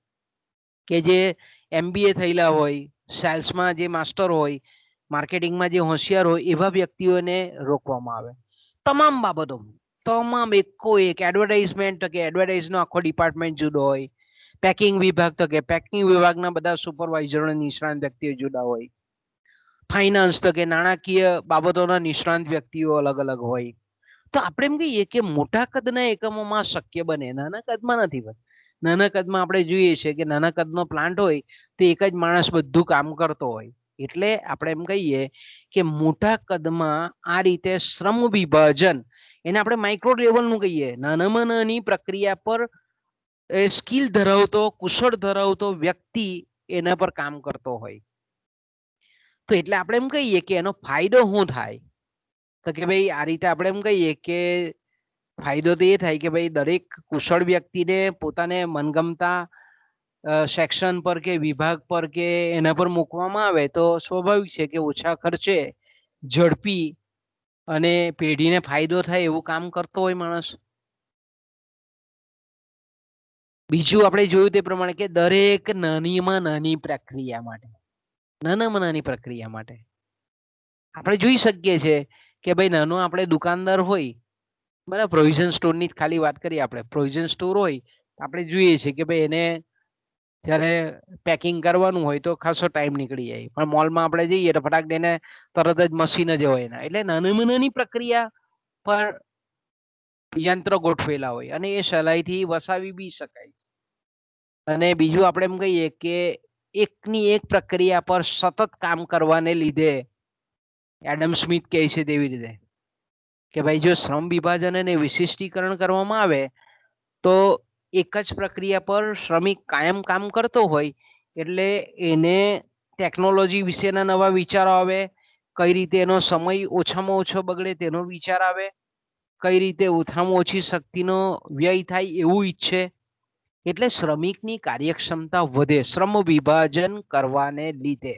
કે જે એમબીએ થયેલા હોય, સેલ્સમાં જે માસ્ટર હોય, માર્કેટિંગમાં જે હોશિયાર હોય એવા વ્યક્તિઓને રોકવામાં આવે. તમામ બાબતો, તમામ એકો એક, એડવર્ટાઇઝમેન્ટ તો કે એડવર્ટાઇઝનો આખો ડિપાર્ટમેન્ટ જુદો હોય, પેકિંગ વિભાગ તો કે પેકિંગ વિભાગના બધા સુપરવાઇઝરો નિષ્ણાંત વ્યક્તિઓ જુદા હોય, ફાઇનાન્સ તો કે નાણાકીય બાબતોના નિષ્ણાંત વ્યક્તિઓ અલગ અલગ હોય. તો આપણે એમ કહીએ કે મોટા કદના એકમોમાં શક્ય બને, નાના કદમાં નથી બનતું. નાના કદમાં આપણે જોઈએ છીએ કે નાના કદનો પ્લાન્ટ હોય તો એક જ માણસ બધું કામ કરતો હોય. એટલે આપણે એમ કહીએ કે મોટા કદમાં આ રીતે શ્રમ વિભાજન, એને આપણે માઇક્રો લેવલનું કહીએ, નાનામાં નાની પ્રક્રિયા પર સ્કિલ ધરાવતો, કુશળ ધરાવતો વ્યક્તિ એના પર કામ કરતો હોય. તો એટલે આપણે એમ કહીએ કે એનો ફાયદો શું થાય, તો કે ભાઈ આ રીતે આપણે એમ કહીએ કે ફાયદો તો એ થાય કે ભાઈ દરેક કુશળ વ્યક્તિને પોતાને મનગમતા સેક્શન પર કે વિભાગ પર કે એના પર મૂકવામાં આવે તો સ્વાભાવિક છે કે ઓછા ખર્ચે ઝડપી અને પેઢીને ફાયદો થાય એવું કામ કરતો હોય માણસ. બીજું આપણે જોયું તે પ્રમાણે કે દરેક નાનીમાં નાની પ્રક્રિયા માટે, નાનામાં નાની પ્રક્રિયા માટે આપણે જોઈ શકીએ છીએ કે ભાઈ નાનો આપણે દુકાનદાર હોય, બરાબર, પ્રોવિઝન સ્ટોરની ખાલી વાત કરીએ આપણે, પ્રોવિઝન સ્ટોર હોય આપણે જોઈએ છીએ કે ભાઈ એને જ્યારે પેકિંગ કરવાનું હોય તો ખાસો ટાઈમ નીકળી જાય, પણ મોલમાં આપણે જઈએ તો ફટાક દઈને તરત જ મશીન જ હોય એના. એટલે નાની નાની પ્રક્રિયા પર યંત્ર ગોઠવેલા હોય અને એ સહેલાઈથી વસાવી બી શકાય. અને બીજું આપણે એમ કહીએ કે એકની એક પ્રક્રિયા પર સતત કામ કરવાને લીધે એડમ સ્મિથ કહે છે તેવી રીતે કે ભાઈ જો શ્રમ વિભાજન અને વિશિષ્ટીકરણ કરવામાં આવે તો એક જ પ્રક્રિયા પર શ્રમિક કાયમ કામ કરતો હોય એટલે એને ટેકનોલોજી વિશેના નવા વિચારો આવે, કઈ રીતે એનો સમય ઓછામાં ઓછો બગડે તેનો વિચાર આવે, કઈ રીતે ઓછામાં ઓછી શક્તિનો વ્યય થાય એવું ઈચ્છે. એટલે શ્રમિકની કાર્યક્ષમતા વધે શ્રમ વિભાજન કરવાને લીધે.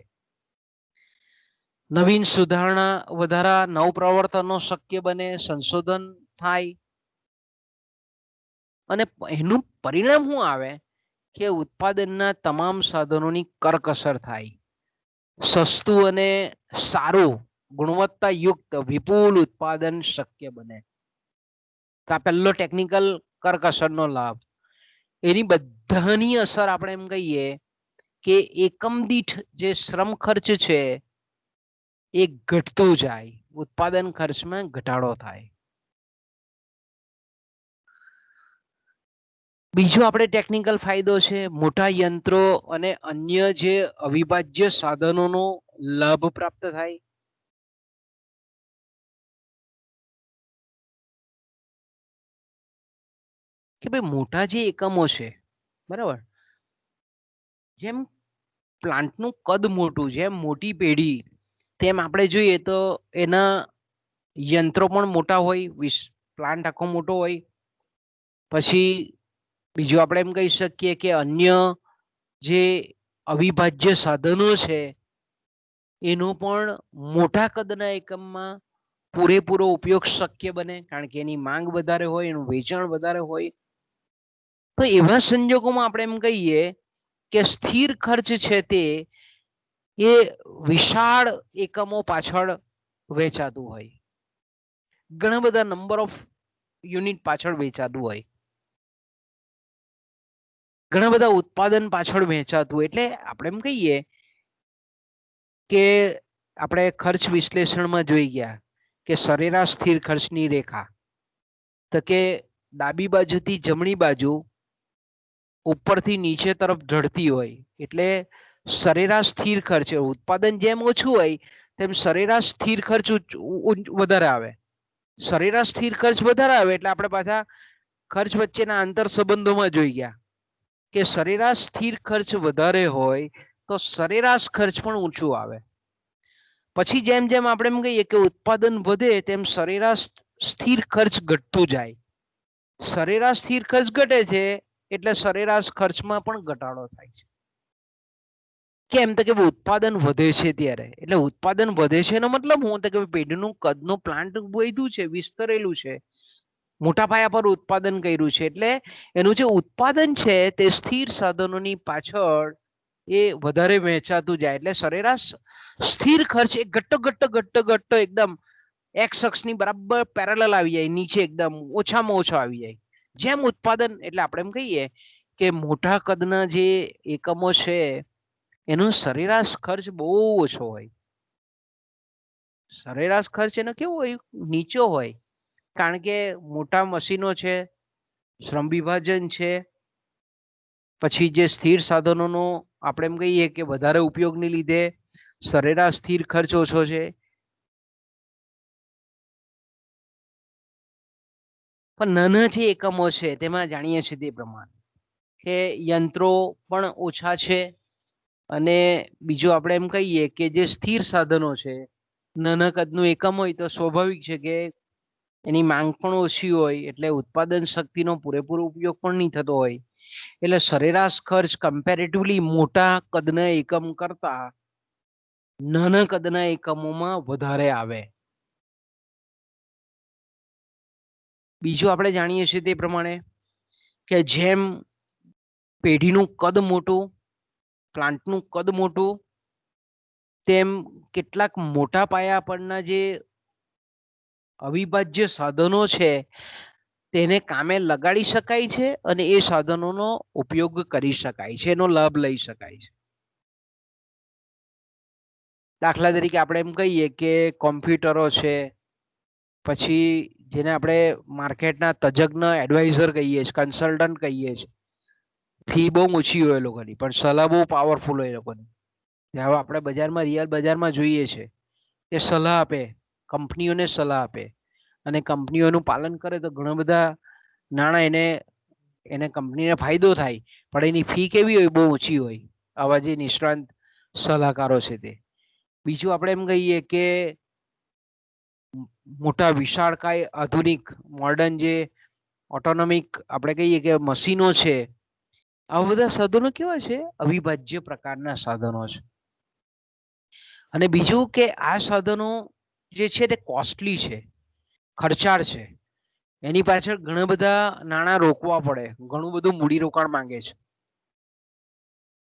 નવીન સુધારણા વધારા, નવ પ્રવર્તનો શક્ય બને, સંશોધન થાય અને એનું પરિણામ શું આવે કે ઉત્પાદનના તમામ સાધનોની કરકસર થાય, સસ્તું અને સારું ગુણવત્તાયુક્ત વિપુલ ઉત્પાદન શક્ય બને. તો આ પહેલો ટેકનિકલ કરકસરનો લાભ. એની બધાની અસર આપણે એમ કહીએ કે એકમ દીઠ જે શ્રમ ખર્ચ છે એ ઘટતો જાય, ઉત્પાદન ખર્ચમાં ઘટાડો થાય. બીજો આપણે ટેકનિકલ ફાયદો છે મોટા યંત્રો અને અન્ય જે અવિભાજ્ય સાધનોનો લાભ પ્રાપ્ત થાય. કે ભાઈ મોટા જે એકમો છે, બરાબર, જેમ પ્લાન્ટનું કદ મોટું, જેમ મોટી પેઢી, તેમ આપણે જોઈએ તો એના યંત્રો પણ મોટા હોય, પ્લાન્ટ આખો મોટો હોય. પછી બીજું આપણે એમ કહી શકીએ કે અન્ય જે અવિભાજ્ય સાધનો છે એનો પણ મોટા કદના એકમમાં પૂરેપૂરો ઉપયોગ શક્ય બને, કારણ કે એની માંગ વધારે હોય, એનું વેચાણ વધારે હોય. તો એવા સંજોગોમાં આપણે એમ કહીએ કે સ્થિર ખર્ચ છે તે એ વિશાળ એકમો પાછળ વેચાતું હોય, ઘણા બધા નંબર ઓફ યુનિટ પાછળ વેચાતું હોય, ઘણા બધા ઉત્પાદન પાછળ વેચાતું. એટલે આપણે એમ કહીએ કે આપણે ખર્ચ વિશ્લેષણમાં જોઈ ગયા કે સરેરાશ સ્થિર ખર્ચની રેખા, તો કે ડાબી બાજુથી જમણી બાજુ ઉપરથી નીચે તરફ ઢળતી હોય. એટલે સરેરાશ સ્થિર ખર્ચ, ઉત્પાદન જેમ ઓછું હોય તેમ સરેરાશ સ્થિર ખર્ચ વધારે આવે. સરેરાશ સ્થિર ખર્ચ વધારે આવે એટલે આપણે પાછા ખર્ચ વચ્ચેના આંતર સંબંધોમાં જોઈ ગયા કે સરેરાશ સ્થિર ખર્ચ વધારે હોય તો સરેરાશ ખર્ચ પણ ઊંચું આવે. પછી જેમ જેમ આપણે એમ કહીએ કે ઉત્પાદન વધે તેમ સરેરાશ સ્થિર ખર્ચ ઘટતું જાય. સરેરાશ સ્થિર ખર્ચ ઘટે છે એટલે સરેરાશ ખર્ચમાં પણ ઘટાડો થાય છે. કેમ તો કે ઉત્પાદન વધે છે ત્યારે. એટલે ઉત્પાદન વધે છે એનો મતલબ હું તો કે પેઢીનું કદનું પ્લાન્ટ વધ્યું છે, વિસ્તરેલું છે, મોટા પાયા પર ઉત્પાદન કર્યું છે. એટલે એનું જે ઉત્પાદન છે તે સ્થિર સાધનોની પાછળ એ વધારે વહેંચાતું જાય. એટલે સરેરાશ સ્થિર ખર્ચ એ ઘટતો એકદમ એક્સ અક્ષની બરાબર પેરેલલ આવી જાય, નીચે એકદમ ઓછામાં ઓછો આવી જાય. જેમ ઉત્પાદન, એટલે આપણે એમ કહીએ કે મોટા કદના જે એકમો છે એનો સરેરાશ ખર્ચ બહુ ઓછો હોય. સરેરાશ ખર્ચ એનો કેવો હોય? નીચો હોય. કારણ કે મોટા મશીનો છે, શ્રમ વિભાજન છે, પછી જે સ્થિર સાધનોનો આપણે એમ કહીએ કે વધારે ઉપયોગને લીધે સરેરાશ સ્થિર ખર્ચ ઓછો છે. પણ નાના જે એકમો છે તેમાં જાણીએ છીએ તે પ્રમાણે કે યંત્રો પણ ઓછા છે. અને બીજું આપણે એમ કહીએ કે જે સ્થિર સાધનો છે, નાના કદનું એકમ હોય તો સ્વાભાવિક છે કે એની માંગ પણ ઓછી હોય, એટલે ઉત્પાદન શક્તિનો પૂરેપૂરો ઉપયોગ પણ નહીં થતો હોય. એટલે સરેરાશ ખર્ચ કમ્પેરેટિવલી મોટા કદના એકમ કરતા નાના કદના એકમોમાં વધારે આવે. બીજું આપણે જાણીએ છીએ તે પ્રમાણે કે જેમ પેઢીનું કદ મોટું, પ્લાન્ટનું કદ મોટું, તેમ કેટલાક મોટા પાયા પરના જે અવિભાજ્ય સાધનો છે તેને કામે લગાડી શકાય છે અને એ સાધનોનો ઉપયોગ કરી શકાય છે, એનો લાભ લઈ શકાય છે. દાખલા તરીકે આપણે એમ કહીએ કે કોમ્પ્યુટરો છે, પછી જેને આપણે માર્કેટના તજજ્ઞ એડવાઇઝર કહીએ છીએ, કન્સલ્ટન્ટ કહીએ છીએ. ફી બહુ ઓછી હોય એ લોકોની, પણ સલાહ બહુ પાવરફુલ હોય એ લોકોની. હવે આપણે બજારમાં રિયલ બજારમાં જોઈએ છે કે સલાહ આપે, કંપનીઓને સલાહ આપે, અને કંપનીઓનું પાલન કરે તો ઘણા બધા નાણાં એને કંપનીને ફાયદો થાય. પણ એની ફી કેવી હોય? બહુ ઓછી હોય. આવા જે નિષ્ણાંત સલાહકારો છે તે. બીજું આપણે એમ કહીએ કે મોટા વિશાળકાય આધુનિક મોડર્ન જે ઓટોનોમિક આપણે કહીએ કે મશીનો છે, આવા બધા સાધનો કેવા છે? અવિભાજ્ય પ્રકારના સાધનો છે. અને બીજું કે આ સાધનો જે છે તે કોસ્ટલી છે, ખર્ચાળ છે. એની પાછળ ઘણા બધા નાણાં રોકવા પડે, ઘણું બધું મૂડીરોકાણ માંગે છે.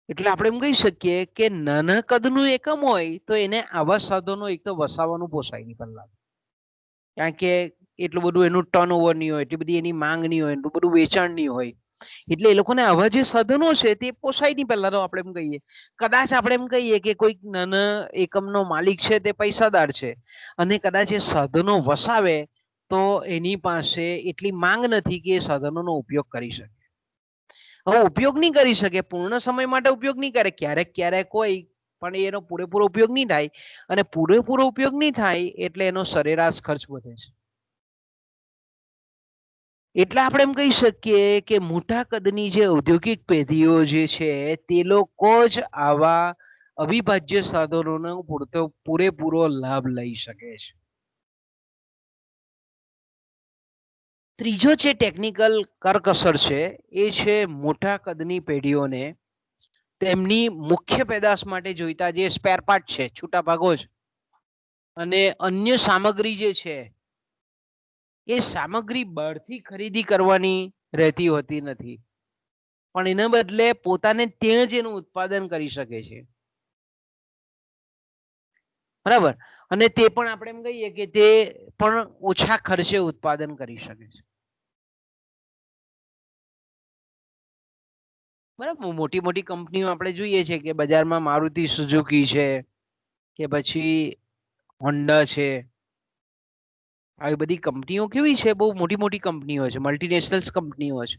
એટલે આપણે એમ કહી શકીએ કે નાના કદનું એકમ હોય તો એને આવા સાધનો એક તો વસાવવાનું પોસાય નહીં પહેલા, કારણ કે એટલું બધું એનું ટર્ન ઓવર નહીં હોય, એટલી બધી એની માંગ નહીં હોય, એટલું બધું વેચાણ નહીં હોય. એટલે એ લોકોને આવા જે સાધનો છે તે પોસાય નહીં પહેલા તો આપણે એમ કહીએ. કદાચ આપણે એમ કહીએ કે કોઈક નાના એકમનો માલિક છે તે પૈસાદાર છે અને કદાચ એ સાધનો વસાવે તો એની પાસે એટલી માંગ નથી કે એ સાધનોનો ઉપયોગ કરી શકે. હવે ઉપયોગ નહીં કરી શકે, પૂર્ણ સમય માટે ઉપયોગ નહીં કરે, ક્યારેક ક્યારેક હોય, પણ એનો પૂરેપૂરો ઉપયોગ નહીં થાય. અને પૂરેપૂરો ઉપયોગ નહીં થાય એટલે એનો સરેરાશ ખર્ચ વધે છે. એટલે આપણે એમ કહી શકીએ કે મોટા કદની જે ઔદ્યોગિક પેઢીઓ જે છે તે લોકો જ આવા અવિભાજ્ય સાધનોનો પૂરેપૂરો લાભ લઈ શકે છે. ત્રીજો જે ટેકનિકલ કરકસર છે એ છે મોટા કદની પેઢીઓને તેમની મુખ્ય પેદાશ માટે જોઈતા જે સ્પેર પાર્ટ છે, છૂટા ભાગો છે, અને અન્ય સામગ્રી જે છે એ સામગ્રી બહારથી ખરીદી કરવાની રહેતી હોતી નથી, પણ એના બદલે પોતાને ત્યાં જ એનું ઉત્પાદન કરી શકે છે. બરાબર. અને તે પણ આપણે એમ કહીએ કે તે પણ ઓછા ખર્ચે ઉત્પાદન કરી શકે છે. બરાબર. મોટી મોટી કંપનીઓ આપણે જોઈએ છે કે બજારમાં મારુતિ સુઝુકી છે કે પછી હોન્ડા છે, આવી બધી કંપનીઓ કેવી છે, બહુ મોટી મોટી કંપનીઓ છે, મલ્ટીનેશનલ કંપનીઓ છે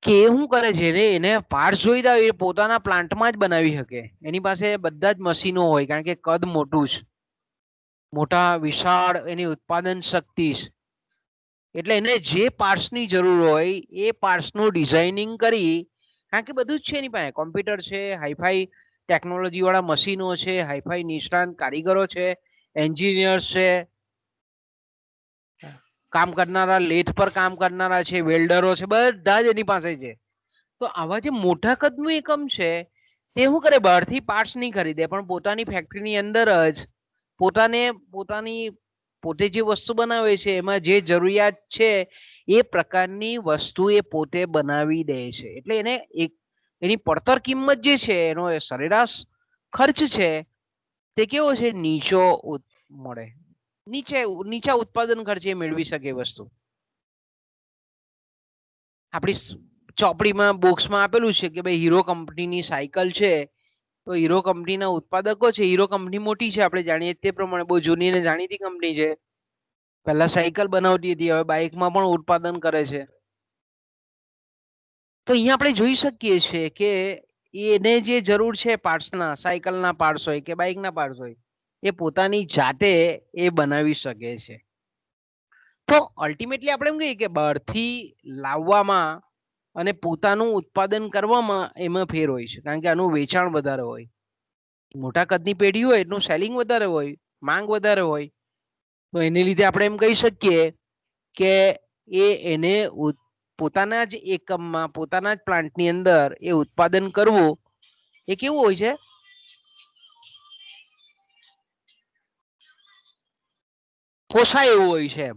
કે એ શું કરે છે એને પાર્ટ જોઈ દે એ પોતાના પ્લાન્ટમાં જ બનાવી શકે. એની પાસે બધા જ મશીનો હોય કારણ કે કદ મોટું છે, મોટા વિશાળ એની ઉત્પાદન શક્તિ છે. એટલે એને જે પાર્ટ્સની જરૂર હોય એ પાર્ટ્સનું ડિઝાઇનિંગ કરી, કારણ કે બધું જ છે એની પાસે, કોમ્પ્યુટર છે, હાઈફાઈ ટેકનોલોજી વાળા મશીનો છે, હાઈફાઈ નિષ્ણાંત કારીગરો છે, એન્જિનિયર્સ છે, કામ કરનારા, લેથ પર કામ કરનારા છે, વેલ્ડરો છે, બધા જ એની પાસે છે. તો આવા જે મોટા કદનું એકમ છે તે શું કરે, બહારથી પાર્ટ્સ નહીં ખરીદે પણ પોતાની ફેક્ટરીની અંદર જ પોતે જે વસ્તુ બનાવે છે એમાં જે જરૂરિયાત છે એ પ્રકારની વસ્તુ એ પોતે બનાવી દે છે. એટલે એને એની પડતર કિંમત જે છે, એનો સરેરાશ ખર્ચ છે તે કેવો છે, નીચો મળે, નીચા ઉત્પાદન ખર્ચે મેળવી શકે વસ્તુ. આપણી ચોપડીમાં બોક્સમાં આપેલું છે કે ભાઈ હીરો કંપનીની સાયકલ છે, તો હીરો કંપનીના ઉત્પાદકો છે, હીરો કંપની મોટી છે આપણે જાણીએ તે પ્રમાણે, બહુ જૂની અને જાણીતી કંપની છે. પહેલા સાયકલ બનાવતી હતી, હવે બાઇકમાં પણ ઉત્પાદન કરે છે. તો અહીંયા આપણે જોઈ શકીએ છીએ કે એને જે જરૂર છે પાર્ટ્સના, સાયકલના પાર્ટ્સ હોય કે બાઇકના પાર્ટ્સ હોય, એ પોતાની જાતે એ બનાવી શકે છે. તો અલ્ટિમેટલી આપણે એમ કહીએ કે બહારથી લાવવામાં અને પોતાનું ઉત્પાદન કરવામાં એમાં ફેર હોય છે, કારણ કે આનું વેચાણ વધારે હોય. મોટા કદની પેઢી હોય એનું સેલિંગ વધારે હોય, માંગ વધારે હોય. તો એને લીધે આપણે એમ કહી શકીએ કે એને પોતાના જ એકમમાં, પોતાના જ પ્લાન્ટની અંદર એ ઉત્પાદન કરવું એ કેવું હોય છે, પોસાય એવું હોય છે.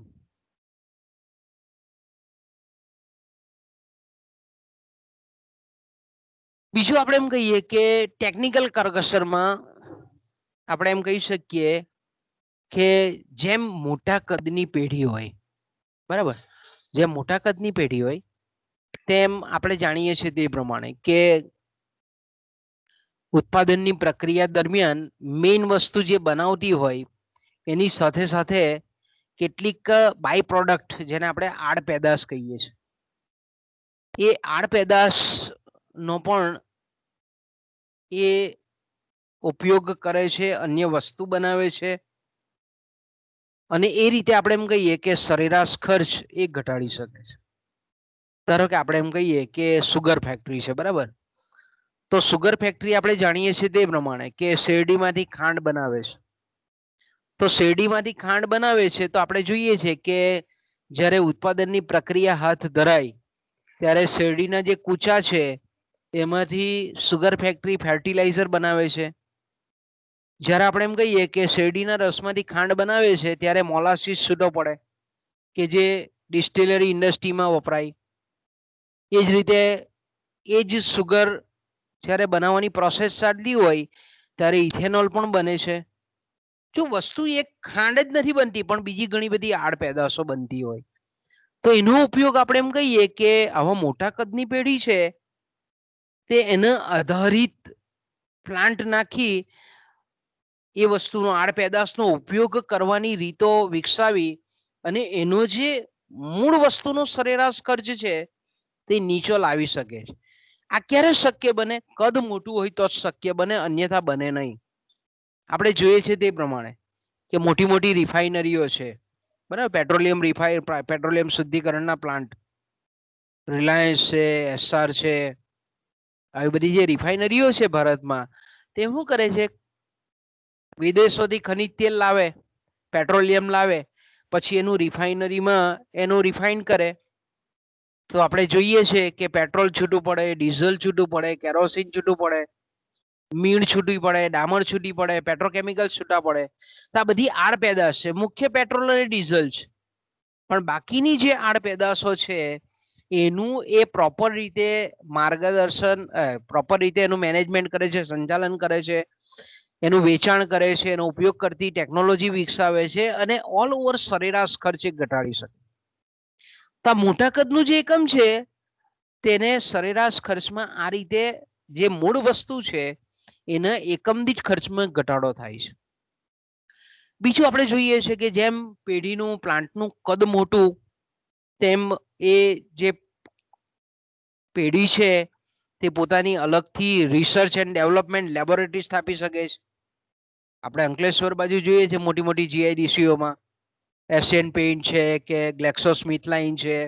બીજું આપણે એમ કહીએ કે ટેકનિકલ કરકસરમાં આપણે એમ કહી શકીએ કે જેમ મોટા કદની પેઢી હોય, બરાબર, જેમ મોટા કદની પેઢી હોય તેમ આપણે જાણીએ છીએ તે પ્રમાણે કે ઉત્પાદનની પ્રક્રિયા દરમિયાન મેઇન વસ્તુ જે બનાવતી હોય એની સાથે સાથે કેટલીક બાય પ્રોડક્ટ, જેને આપણે આડ પેદાશ કહીએ છીએ, એ આડ પેદાશ નો પણ એ ઉપયોગ કરે છે, અન્ય વસ્તુ બનાવે છે, અને એ રીતે આપણે એમ કહીએ કે સરેરાશ ખર્ચ એ ઘટાડી શકે છે. ધારો કે આપણે એમ કહીએ કે સુગર ફેક્ટરી છે, બરાબર, તો સુગર ફેક્ટરી આપણે જાણીએ છીએ તે પ્રમાણે કે શેરડીમાંથી ખાંડ બનાવે છે. તો શેરડીમાંથી ખાંડ બનાવે છે તો આપણે જોઈએ છે કે જ્યારે ઉત્પાદનની પ્રક્રિયા હાથ ધરાય ત્યારે શેરડીના જે કૂચા છે એમાંથી સુગર ફેક્ટરી ફર્ટિલાઇઝર બનાવે છે. જ્યારે આપણે એમ કહીએ કે શેરડીના રસમાંથી ખાંડ બનાવે છે ત્યારે મોલાસીસ છૂટો પડે કે જે ડિસ્ટિલરી ઇન્ડસ્ટ્રીમાં વપરાય. એ જ રીતે એ જ સુગર જ્યારે બનાવવાની પ્રોસેસ ચાલતી હોય ત્યારે ઇથેનોલ પણ બને છે. જો વસ્તુ એક ખાંડ જ નથી બનતી પણ બીજી ઘણી બધી આડ પેદાશો બનતી હોય, તો એનો ઉપયોગ આપણે એમ કહીએ કે આવા મોટા કદની પેઢી છે તે એના આધારિત પ્લાન્ટ નાખી એ વસ્તુનો, આડ પેદાશનો ઉપયોગ કરવાની રીતો વિકસાવી અને એનો જે મૂળ વસ્તુનો સરેરાશ ખર્ચ છે તે નીચો લાવી શકે છે. આ ક્યારે શક્ય બને? કદ મોટું હોય તો જ શક્ય બને, અન્યથા બને નહીં. આપણે જોઈએ છે તે પ્રમાણે કે મોટી મોટી રિફાઈનરીઓ છે, બરાબર, પેટ્રોલિયમ શુદ્ધિકરણના પ્લાન્ટ, રિલાયન્સ છે, એસ્સાર છે, આવી બધી જે રિફાઈનરીઓ છે ભારતમાં, તે શું કરે છે, વિદેશોથી ખનિજ તેલ લાવે, પેટ્રોલિયમ લાવે, પછી એનું રિફાઈનરીમાં એનું રિફાઈન કરે. તો આપણે જોઈએ છે કે પેટ્રોલ છૂટું પડે, ડીઝલ છૂટું પડે, કેરોસીન છૂટું પડે, મીણ છૂટી પડે, ડામર છૂટી પડે, પેટ્રોકેમિકલ્સ છૂટા પડે. તો આ બધી આડ પેદાશ છે. મુખ્ય પેટ્રોલ અને ડીઝલ છે, પણ બાકીની જે આડ પેદાશો છે એનું એ પ્રોપર રીતે માર્ગદર્શન, પ્રોપર રીતે એનું મેનેજમેન્ટ કરે છે, સંચાલન કરે છે, એનું વેચાણ કરે છે, એનો ઉપયોગ કરતી ટેકનોલોજી વિકસાવે છે અને ઓલ ઓવર સરેરાશ ખર્ચે ઘટાડી શકે. તો આ મોટા કદનું જે એકમ છે તેને સરેરાશ ખર્ચમાં આ રીતે જે મૂળ વસ્તુ છે એના એકમ દીઠ ખર્ચમાં ઘટાડો થાય છે. બીજું આપણે જોઈએ છે કે જેમ પેઢીનું પ્લાન્ટનું કદ મોટું તેમ એ જે પેઢી છે તે પોતાની અલગથી રિસર્ચ એન્ડ ડેવલપમેન્ટ લેબોરેટરી સ્થાપી શકે છે. આપણે અંકલેશ્વર બાજુ જોઈએ છે મોટી મોટી જીઆઈડીસીઓમાં એશિયન પેઇન્ટ છે કે ગ્લેક્સો સ્મિથ લાઇન છે.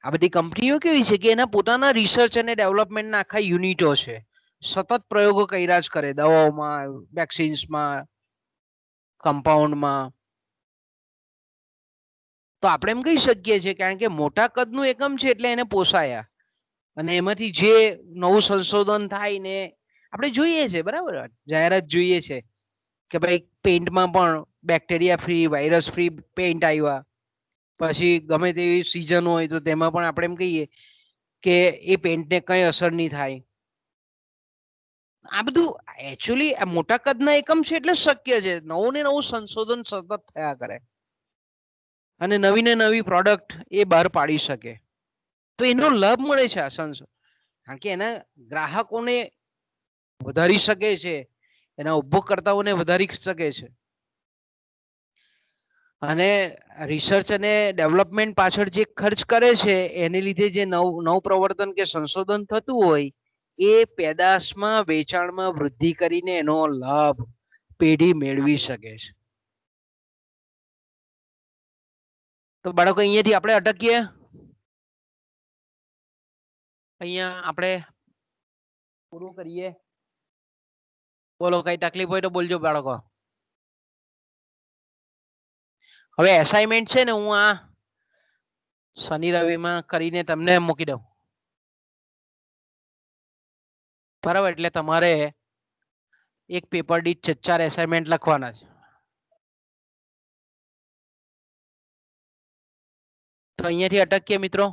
આ બધી કંપનીઓ કેવી છે કે એના પોતાના રિસર્ચ અને ડેવલપમેન્ટના આખા યુનિટો છે. સતત પ્રયોગો કર્યા જ કરે, દવાઓમાં, વેક્સિન્સમાં, કમ્પાઉન્ડમાં. તો આપણે એમ કહી શકીએ છીએ કારણ કે મોટા કદનું એકમ છે એટલે એને પોસાયા અને એમાંથી જે નવું સંશોધન થાય ને આપણે જોઈએ છે, બરાબર, જાહેરાત જોઈએ છે કે ભાઈ પેઇન્ટમાં પણ bacteria free, virus free paint આવ્યા. પછી ગમે તેવી સિઝન હોય તો તેમાં પણ આપણે એમ કહીએ કે એ પેઇન્ટને કઈ અસર નહીં થાય. આ બધું એકચ્યુઅલી મોટા કદના એકમ છે એટલે શક્ય છે. નવું ને નવું સંશોધન સતત થયા કરે અને નવી ને નવી પ્રોડક્ટ એ બહાર પાડી શકે. તો એનો લાભ મળે છે આ સંશોધન, કારણ કે એના ગ્રાહકોને વધારી શકે છે, એના ઉપભોગકર્તાઓને વધારી શકે છે. અને રિસર્ચ અને ડેવલપમેન્ટ પાછળ જે ખર્ચ કરે છે એને લીધે જે નવ પ્રવર્તન કે સંશોધન થતું હોય એ પેદાશમાં, વેચાણમાં વૃદ્ધિ કરીને એનો લાભ પેઢી મેળવી શકે છે. તો બાળકો અહીંયાથી આપણે અટકીએ. અહીંયા આપણે પૂરું કરીએ. બોલો, કઈ તકલીફ હોય તો બોલજો બાળકો. હવે એસાઇનમેન્ટ છે ને હું આ શનિ રવિમાં કરીને તમને મૂકી દઉં, બરાબર? એટલે તમારે એક પેપર દીઠ 4 એસાઇનમેન્ટ લખવાના છે. તો અહીંયાથી અટકીએ મિત્રો.